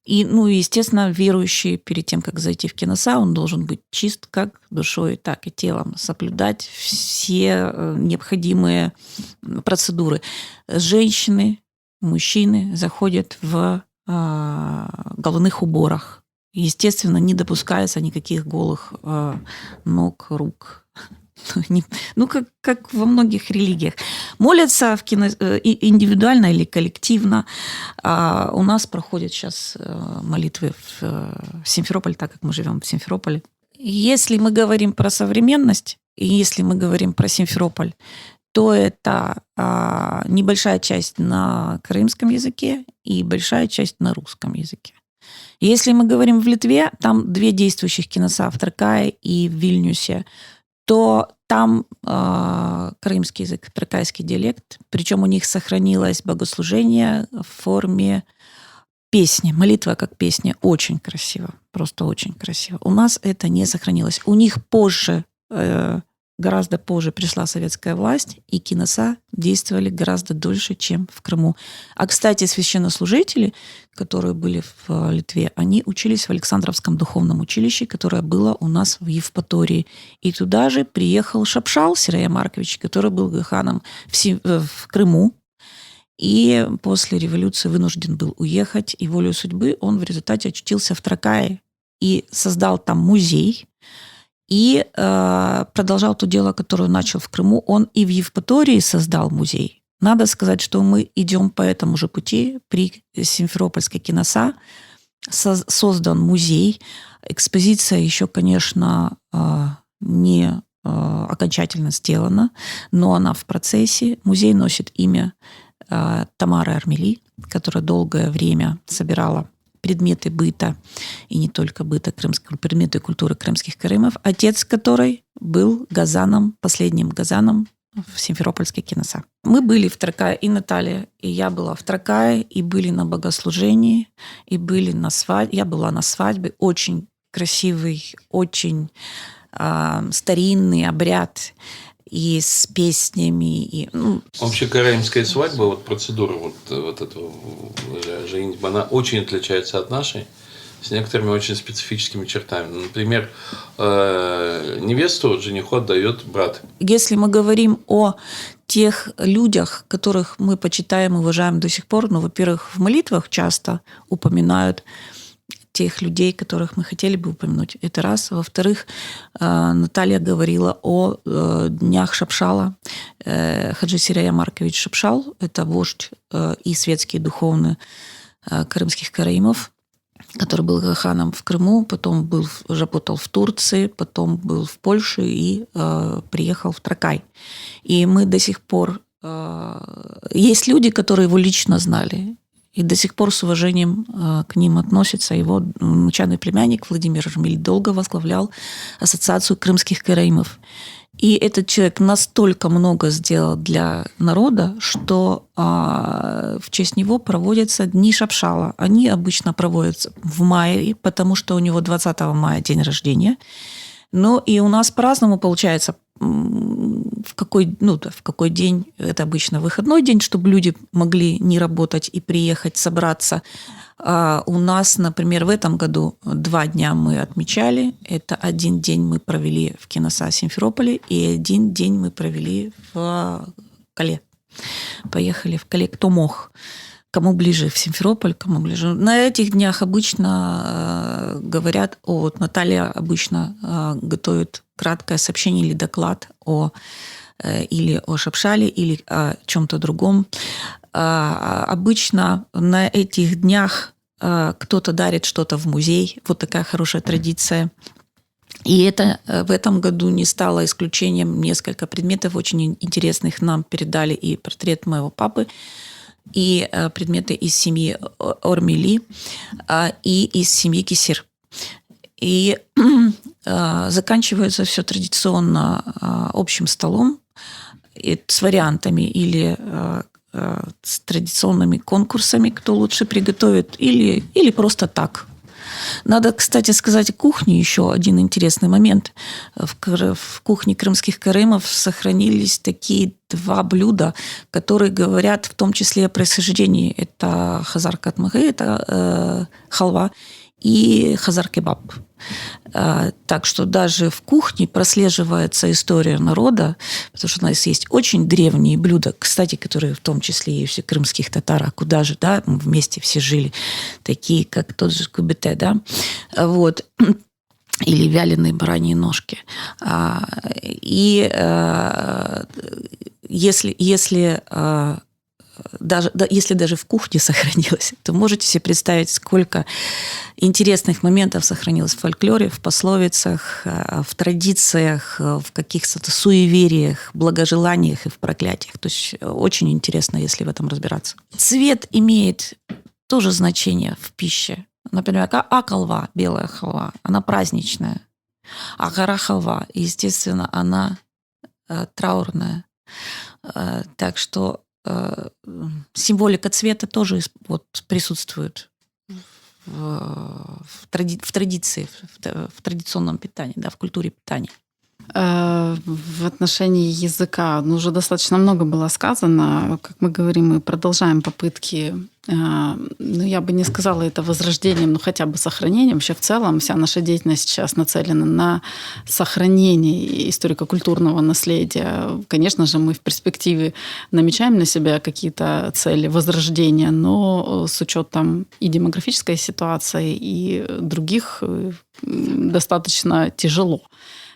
И, естественно, верующий перед тем, как зайти в киноса, он должен быть чист как душой, так и телом, соблюдать все необходимые процедуры. Женщины, мужчины заходят в головных уборах. Естественно, не допускается никаких голых ног, рук. Как во многих религиях. Молятся индивидуально или коллективно. У нас проходят сейчас молитвы в Симферополе, так как мы живем в Симферополе. Если мы говорим про современность, и если мы говорим про Симферополь, то это небольшая часть на крымском языке и большая часть на русском языке. Если мы говорим в Литве, там 2 действующих киноса в Тракае и в Вильнюсе, то там крымский язык, тракайский диалект, причем у них сохранилось богослужение в форме песни, молитва как песня, очень красиво, просто очень красиво. У нас это не сохранилось. У них гораздо позже пришла советская власть, и киноса действовали гораздо дольше, чем в Крыму. А, кстати, священнослужители, которые были в Литве, они учились в Александровском духовном училище, которое было у нас в Евпатории. И туда же приехал Шапшал Сирая Маркович, который был ханом в Крыму. И после революции вынужден был уехать, и волею судьбы он в результате очутился в Тракае и создал там музей, и продолжал то дело, которое начал в Крыму. Он и в Евпатории создал музей. Надо сказать, что мы идем по этому же пути. При Симферопольской киноса создан музей. Экспозиция еще, конечно, не окончательно сделана, но она в процессе. Музей носит имя Тамары Армели, которая долгое время собирала предметы быта, и не только быта, предметы культуры крымских караимов, отец которой был газаном, последним газаном в Симферопольской киноса. Мы были в Тракае, и Наталья, и я была в Тракае, и были на богослужении, и были на свадьбе. Я была на свадьбе. Очень красивый, очень старинный обряд, и с песнями. И, Вообще караимская свадьба, процедура этого женитьбы, она очень отличается от нашей, с некоторыми очень специфическими чертами. Например, невесту жениху отдает брат. Если мы говорим о тех людях, которых мы почитаем и уважаем до сих пор, во-первых, в молитвах часто упоминают тех людей, которых мы хотели бы упомянуть. Это раз. Во-вторых, Наталья говорила о днях Шапшала. Хаджи Сирая Маркович Шапшал – это вождь и светский, и духовный крымских караимов, который был ханом в Крыму, потом работал в Турции, потом был в Польше и приехал в Тракай. И мы до сих пор... Есть люди, которые его лично знали, и до сих пор с уважением к ним относятся. Его внучатый племянник Владимир Армель долго возглавлял Ассоциацию крымских караимов. И этот человек настолько много сделал для народа, что в честь него проводятся Дни Шапшала. Они обычно проводятся в мае, потому что у него 20 мая день рождения. Но и у нас по-разному получается, в какой день, это обычно выходной день, чтобы люди могли не работать и приехать, собраться. У нас, например, в этом году 2 дня мы отмечали. Это 1 день мы провели в киноса Симферополе, и 1 день мы провели в Кале. Поехали в Кале, кто мог. Кому ближе в Симферополь, кому ближе. На этих днях обычно говорят, Наталья обычно готовит краткое сообщение или доклад или о Шапшале, или о чем-то другом. Обычно на этих днях кто-то дарит что-то в музей. Вот такая хорошая традиция. И это в этом году не стало исключением. Несколько предметов очень интересных нам передали, и портрет моего папы, и предметы из семьи Ормели, и из семьи Кисир. И заканчивается все традиционно общим столом с вариантами или с традиционными конкурсами, кто лучше приготовит, или просто так. Надо, кстати, сказать о кухне еще один интересный момент. В кухне крымских караимов сохранились такие 2 блюда, которые говорят в том числе о происхождении. Это хазар катмагы, это халва, и хазар-кебаб. Так что даже в кухне прослеживается история народа, потому что у нас есть очень древние блюда, кстати, которые в том числе есть у крымских татар, а куда же, да, мы вместе все жили, такие, как тот же кубете, да, вот, или вяленые бараньи ножки. И если даже в кухне сохранилось, то можете себе представить, сколько интересных моментов сохранилось в фольклоре, в пословицах, в традициях, в каких-то суевериях, благожеланиях и в проклятиях. То есть очень интересно, если в этом разбираться. Цвет имеет тоже значение в пище. Например, акалва, белая халва, она праздничная. А гора халва, естественно, она траурная. Так что символика цвета тоже вот присутствует в традиции, в традиционном питании, да, в культуре питания. В отношении языка уже достаточно много было сказано. Как мы говорим, мы продолжаем попытки, я бы не сказала это возрождением, но хотя бы сохранением. Вообще в целом вся наша деятельность сейчас нацелена на сохранение историко-культурного наследия. Конечно же, мы в перспективе намечаем на себя какие-то цели возрождения, но с учетом и демографической ситуации, и других достаточно тяжело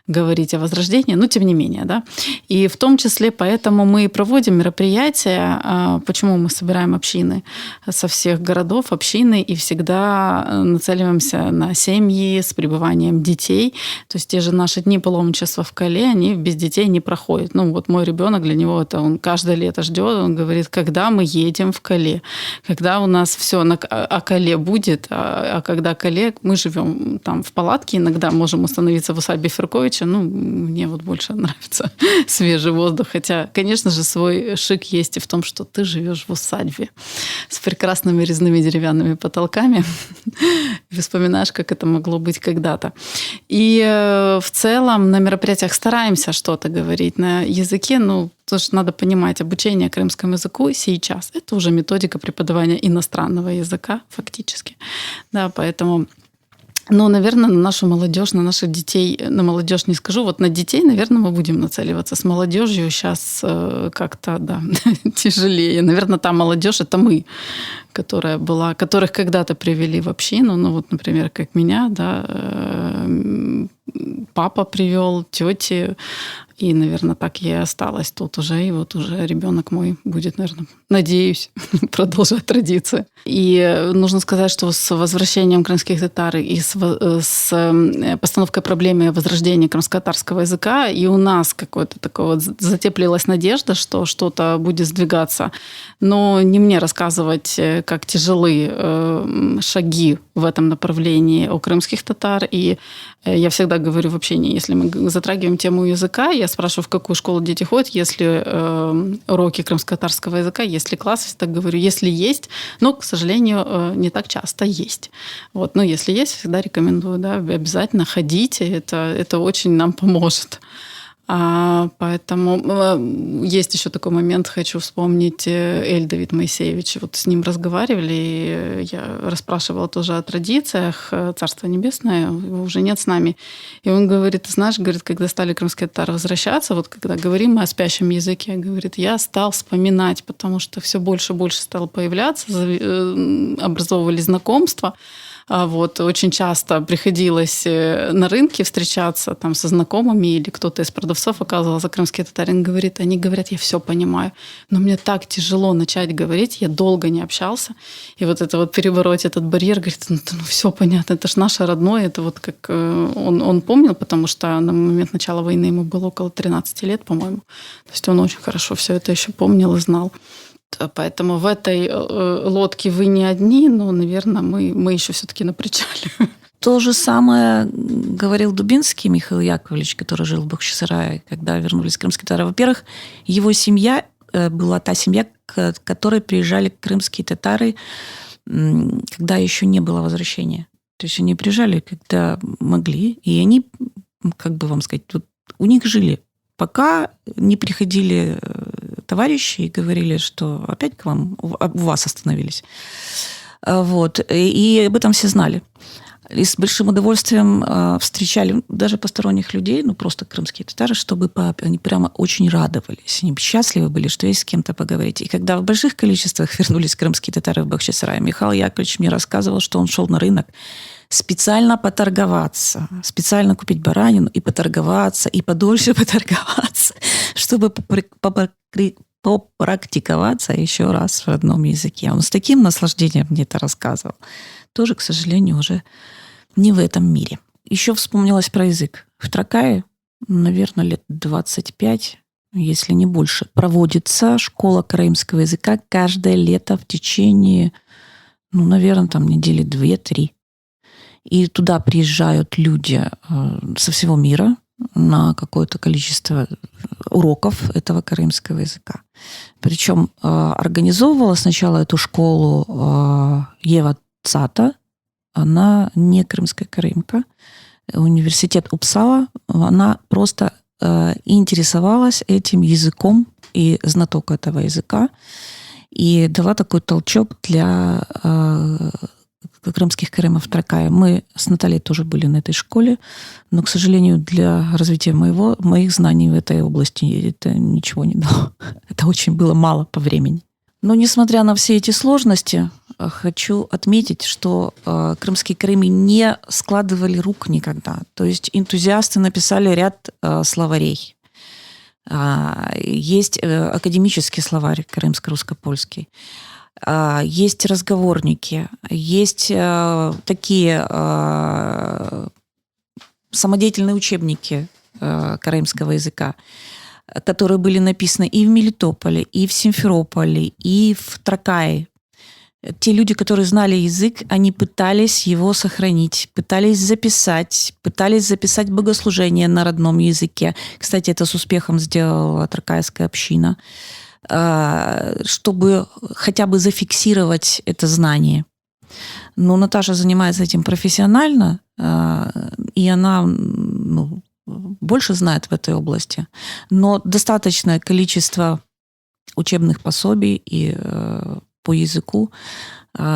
говорить о возрождении, но тем не менее, да. И в том числе поэтому мы и проводим мероприятия, почему мы собираем общины со всех городов, общины, и всегда нацеливаемся на семьи с пребыванием детей. То есть те же наши дни паломничества в Кале, они без детей не проходят. Вот мой ребенок, для него это он каждое лето ждет, он говорит, когда мы едем в Кале, когда у нас все о Кале будет, а когда Кале, мы живем там в палатке, иногда можем остановиться в усадьбе Ферковича. Мне вот больше нравится свежий воздух. Хотя, конечно же, свой шик есть и в том, что ты живешь в усадьбе с прекрасными резными деревянными потолками. И вспоминаешь, как это могло быть когда-то. И в целом на мероприятиях стараемся что-то говорить на языке. Потому что надо понимать, обучение крымскому языку сейчас – это уже методика преподавания иностранного языка фактически. Да, поэтому... наверное, на нашу молодежь, на наших детей, на молодежь не скажу, вот на детей, наверное, мы будем нацеливаться. С молодежью сейчас как-то, да, тяжелее. Наверное, та молодежь это мы, которых когда-то привели в общину, вот, например, как меня, да, папа привел, тети, и, наверное, так я и осталась тут уже. И вот уже ребенок мой будет, наверное, надеюсь, продолжать традиции. И нужно сказать, что с возвращением крымских татар и с постановкой проблемы возрождения крымско-татарского языка и у нас какое-то такое вот затеплилась надежда, что что-то будет сдвигаться. Но не мне рассказывать, как тяжелы шаги в этом направлении у крымских татар. И я всегда говорю в общении, если мы затрагиваем тему языка, я спрашиваю, в какую школу дети ходят, если уроки крымско-татарского языка, если класс, всегда говорю, если есть, но, к сожалению, не так часто есть. Вот. Но если есть, всегда рекомендую, да, обязательно ходите, это очень нам поможет. Поэтому есть еще такой момент, хочу вспомнить Эль Давид Моисеевич. Вот с ним разговаривали, и я расспрашивала тоже о традициях. Царство Небесное, его уже нет с нами. И он говорит, ты знаешь, говорит, когда стали крымские татары возвращаться, вот когда говорим мы о спящем языке, говорит, я стал вспоминать, потому что все больше и больше стало появляться, образовывались знакомства. Вот, очень часто приходилось на рынке встречаться там, со знакомыми, или кто-то из продавцов оказывался крымский татарин, говорит, они говорят, я все понимаю, но мне так тяжело начать говорить, я долго не общался. И вот это вот перебороть этот барьер, говорит, все понятно, это ж наше родное, это вот как он помнил, потому что на момент начала войны ему было около 13 лет, по-моему. То есть он очень хорошо все это еще помнил и знал. Поэтому в этой лодке вы не одни, но, наверное, мы еще все-таки на причале. То же самое говорил Дубинский Михаил Яковлевич, который жил в Бахчисарае, когда вернулись крымские татары. Во-первых, его семья была та семья, к которой приезжали крымские татары, когда еще не было возвращения. То есть они приезжали, когда могли, и они, как бы вам сказать, вот у них жили, пока не приходили товарищи и говорили, что опять к вам, у вас остановились. Вот. И об этом все знали. И с большим удовольствием встречали даже посторонних людей, ну, просто крымские татары, чтобы они прямо очень радовались. Они счастливы были, что есть с кем-то поговорить. И когда в больших количествах вернулись крымские татары в Бахчисарай, Михаил Яковлевич мне рассказывал, что он шел на рынок специально поторговаться, специально купить баранину и поторговаться, и подольше поторговаться, чтобы попрактиковаться еще раз в родном языке. Он с таким наслаждением мне это рассказывал. Тоже, к сожалению, уже не в этом мире. Еще вспомнилось про язык. В Тракае, наверное, лет 25, если не больше, проводится школа караимского языка каждое лето в течение, ну, наверное, там недели 2-3. И туда приезжают люди со всего мира на какое-то количество уроков этого караимского языка. Причем организовывала сначала эту школу Ева Цата, она не крымская караимка, университет Упсала, она просто интересовалась этим языком и знаток этого языка, и дала такой толчок для крымских караимов Тракая. Мы с Натальей тоже были на этой школе, но, к сожалению, для развития моих знаний в этой области это ничего не дало. Это очень было мало по времени. Но, несмотря на все эти сложности, хочу отметить, что крымские караимы не складывали рук никогда. То есть энтузиасты написали ряд словарей. Есть академический словарь крымско-русско-польский. Есть разговорники, есть такие самодеятельные учебники караимского языка, которые были написаны и в Мелитополе, и в Симферополе, и в Тракае. Те люди, которые знали язык, они пытались его сохранить, пытались записать богослужение на родном языке. Кстати, это с успехом сделала тракайская община, чтобы хотя бы зафиксировать это знание. Но Наташа занимается этим профессионально, и она больше знает в этой области. Но достаточное количество учебных пособий и по языку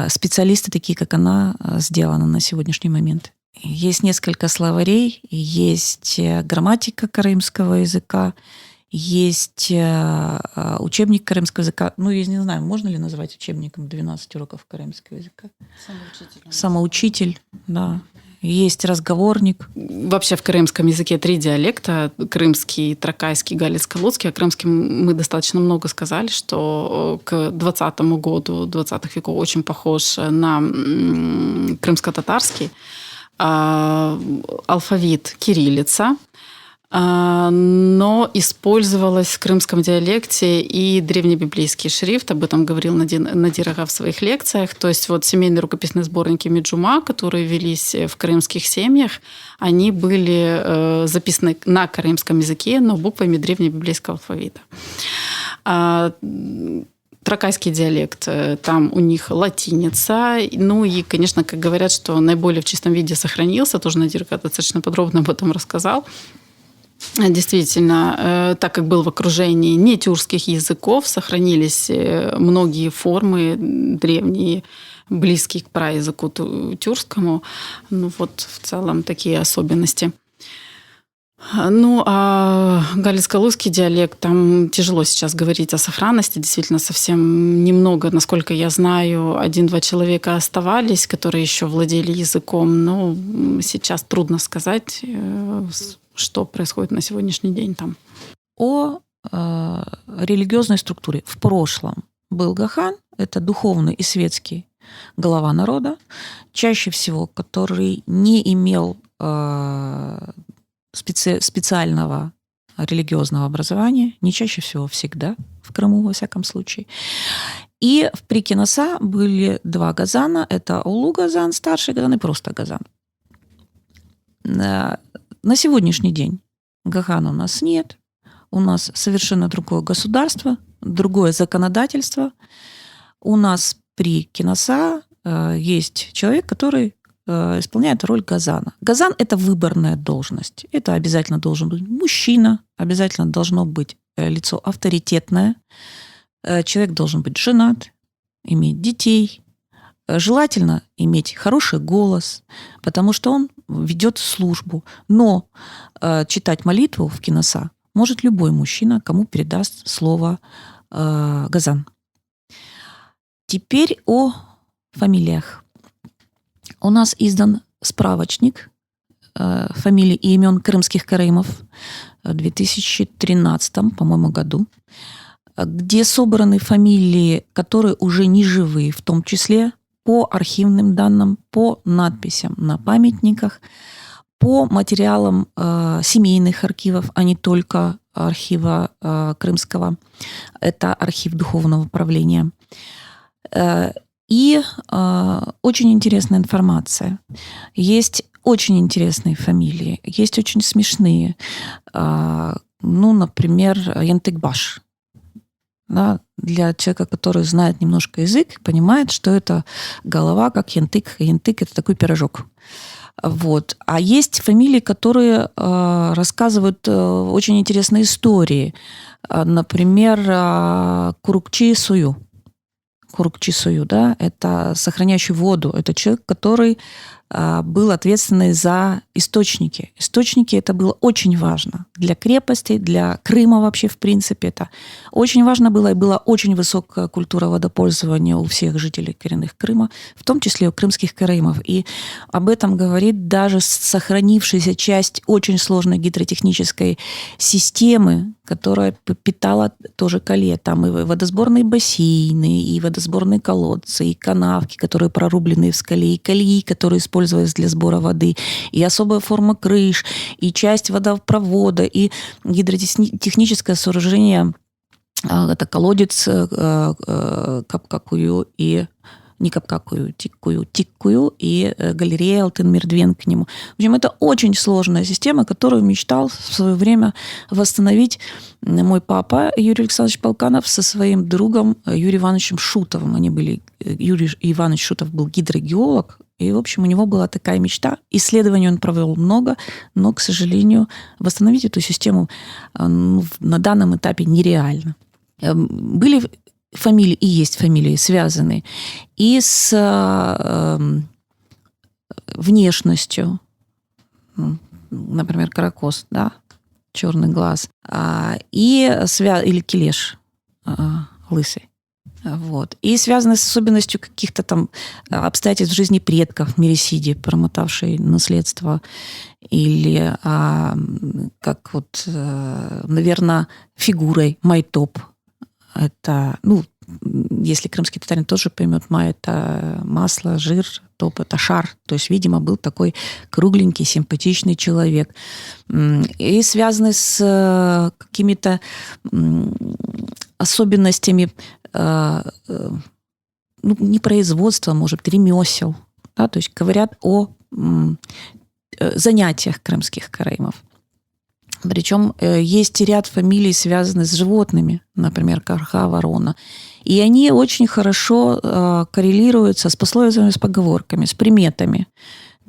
специалисты, такие как она, сделаны на сегодняшний момент. Есть несколько словарей, есть грамматика караимского языка, есть учебник караимского языка. Ну, я не знаю, можно ли назвать учебником 12 уроков караимского языка? Самоучитель, да. Есть разговорник. Вообще в караимском языке 3 диалекта. Крымский, тракайский, галицко-луцкий. О крымском мы достаточно много сказали, что к 20 году 20-х веков очень похож на крымско-татарский. Алфавит кириллица. Но использовалась в крымском диалекте и древнебиблейский шрифт. Об этом говорил Надир Ага в своих лекциях. То есть вот семейные рукописные сборники Меджума, которые велись в крымских семьях, они были записаны на караимском языке, но буквами древнебиблейского алфавита. Тракайский диалект, там у них латиница. Ну и, конечно, как говорят, что наиболее в чистом виде сохранился. Тоже Надир Ага достаточно подробно об этом рассказал. Действительно, так как был в окружении не тюркских языков, сохранились многие формы древние, близкие к праязыку тюркскому. Ну вот в целом такие особенности. Ну, а галицко-луцкий диалект, там тяжело сейчас говорить о сохранности. Действительно, совсем немного, насколько я знаю, 1-2 человека оставались, которые еще владели языком. Но сейчас трудно сказать, что происходит на сегодняшний день там. О религиозной структуре. В прошлом был Гахан, это духовный и светский глава народа, чаще всего, который не имел специального религиозного образования, не чаще всего, всегда, в Крыму, во всяком случае. И в Прикинаса были 2 газана, это Улу Газан, старший газан и просто газан. На сегодняшний день Гагана у нас нет. У нас совершенно другое государство, другое законодательство. У нас при Киноса есть человек, который исполняет роль Газана. Газан – это выборная должность. Это обязательно должен быть мужчина, обязательно должно быть лицо авторитетное. Человек должен быть женат, иметь детей. Желательно иметь хороший голос, потому что он ведет службу. Но читать молитву в Киноса может любой мужчина, кому передаст слово Газан. Теперь о фамилиях. У нас издан справочник фамилий и имен крымских караимов в 2013, по-моему, году, где собраны фамилии, которые уже не живые, в том числе по архивным данным, по надписям на памятниках, по материалам семейных архивов, а не только архива крымского. Это архив духовного правления. И очень интересная информация. Есть очень интересные фамилии, есть очень смешные. Например, Янтыкбаш. Да, для человека, который знает немножко язык, понимает, что это голова, как янтык. Янтык – это такой пирожок. Вот. А есть фамилии, которые рассказывают очень интересные истории. Например, Курукчи Сую. Курукчи Сую, да, это сохраняющий воду. Это человек, который был ответственный за источники. Источники – это было очень важно для крепости, для Крыма вообще, в принципе. Это очень важно было, и была очень высокая культура водопользования у всех жителей коренных Крыма, в том числе у крымских караимов. И об этом говорит даже сохранившаяся часть очень сложной гидротехнической системы, которая питала тоже Кале. Там и водосборные бассейны, и водосборные колодцы, и канавки, которые прорублены в скале, и колеи, которые использовались для сбора воды, и особая форма крыш, и часть водопровода, и гидротехническое сооружение, это колодец Капкакую и не Капкакую, Тиккую и галерея Алтын-Мердвен к нему. В общем, это очень сложная система, которую мечтал в свое время восстановить мой папа Юрий Александрович Полканов со своим другом Юрием Ивановичем Шутовым. Юрий Иванович Шутов был гидрогеолог, и, в общем, у него была такая мечта. Исследований он провел много, но, к сожалению, восстановить эту систему на данном этапе нереально. Были фамилии, и есть фамилии, связанные и с внешностью. Например, Каракос, да, черный глаз. Или Келеш, лысый. Вот. И связаны с особенностью каких-то там обстоятельств в жизни предков Мересиди, промотавшей наследство. Или, как вот, наверное, фигурой Майтоп. Это, если крымский татарин тоже поймет, май – это масло, жир, топ – это шар. То есть, видимо, был такой кругленький, симпатичный человек. И связаны с какими-то особенностями не производства, может, ремесел. Да? То есть говорят о занятиях крымских караимов. Причем есть ряд фамилий, связанных с животными, например, карха, ворона. И они очень хорошо коррелируются с пословицами, с поговорками, с приметами.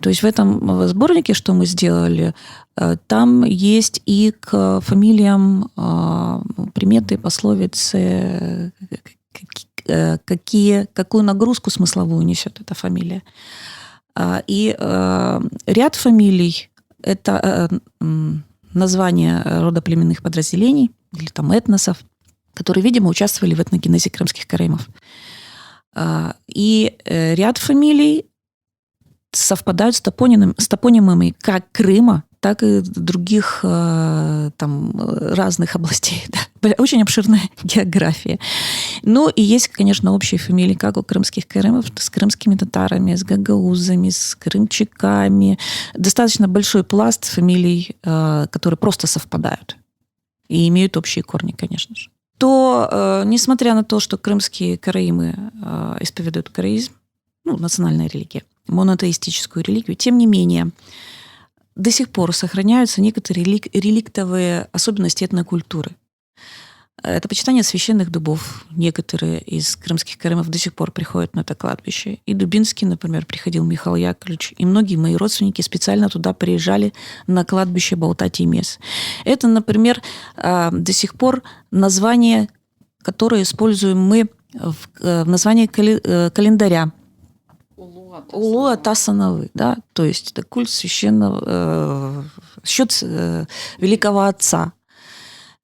То есть в этом сборнике, что мы сделали, там есть и к фамилиям приметы, пословицы, какую нагрузку смысловую несет эта фамилия. И ряд фамилий – это названия родоплеменных подразделений или там этносов, которые, видимо, участвовали в этногенезе крымских караимов. И ряд фамилий совпадают с топонимами как Крыма, так и других там разных областей. Да. Очень обширная география. Ну и есть, конечно, общие фамилии, как у крымских караимов, с крымскими татарами, с гагаузами, с крымчаками. Достаточно большой пласт фамилий, которые просто совпадают и имеют общие корни, конечно же. То, несмотря на то, что крымские караимы исповедуют караизм, национальная религия, монотеистическую религию, тем не менее, до сих пор сохраняются некоторые реликтовые особенности этнокультуры. Это почитание священных дубов. Некоторые из крымских караимов до сих пор приходят на это кладбище. И Дубинский, например, приходил Михаил Яковлевич. И многие мои родственники специально туда приезжали на кладбище Балтати-Мес. Это, например, до сих пор название, которое используем мы в названии календаря. Улуа Тасановы, да, то есть это культ священного, счет великого отца.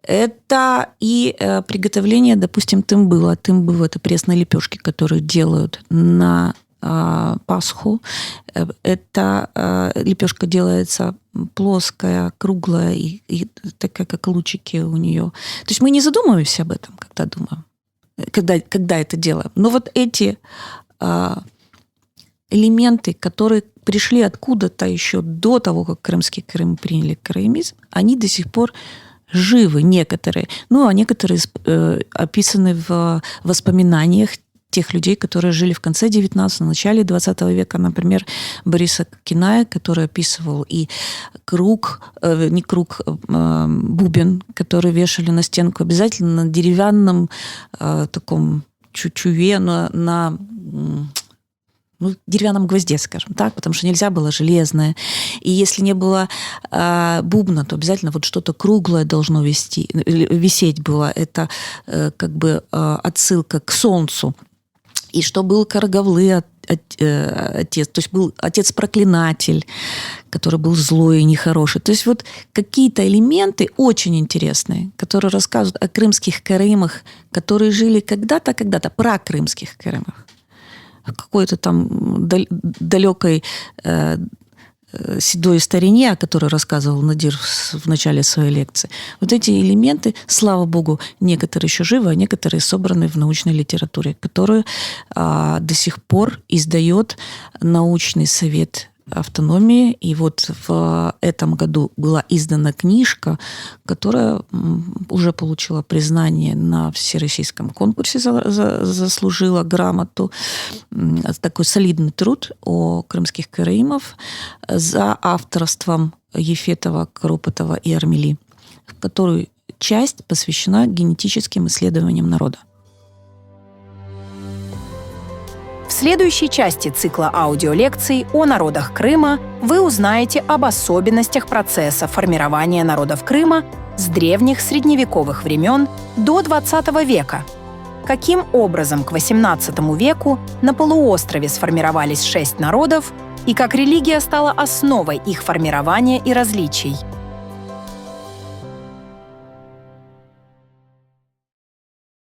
Это и приготовление, допустим, тымбыла. Тымбыл – это пресные лепешки, которые делают на Пасху. Эта лепешка делается плоская, круглая и такая, как лучики у нее. То есть мы не задумываемся об этом, когда думаем, когда это делаем. Но вот эти элементы, которые пришли откуда-то еще до того, как крымские караимы приняли караимизм, они до сих пор живы, некоторые. Ну, а некоторые описаны в воспоминаниях тех людей, которые жили в конце 19-го, начале 20 века. Например, Бориса Киная, который описывал и бубен, который вешали на стенку, обязательно на деревянном таком чучуве, на деревянном гвозде, скажем так, потому что нельзя было железное. И если не было бубна, то обязательно вот что-то круглое должно висеть было. Это как бы отсылка к солнцу. И что был Каргавлы отец, то есть был отец-проклинатель, который был злой и нехороший. То есть вот какие-то элементы очень интересные, которые рассказывают о крымских караимах, которые жили когда-то, про крымских караимах. Какой-то там далекой седой старине, о которой рассказывал Надир в начале своей лекции. Вот эти элементы, слава богу, некоторые еще живы, а некоторые собраны в научной литературе, которую до сих пор издает научный совет автономии. И вот в этом году была издана книжка, которая уже получила признание на всероссийском конкурсе, заслужила грамоту. Такой солидный труд о крымских караимов за авторством Ефетова, Коропотова и Армели, в которой часть посвящена генетическим исследованиям народа. В следующей части цикла аудиолекций о народах Крыма вы узнаете об особенностях процесса формирования народов Крыма с древних средневековых времен до XX века. Каким образом к XVIII веку на полуострове сформировались 6 народов и как религия стала основой их формирования и различий.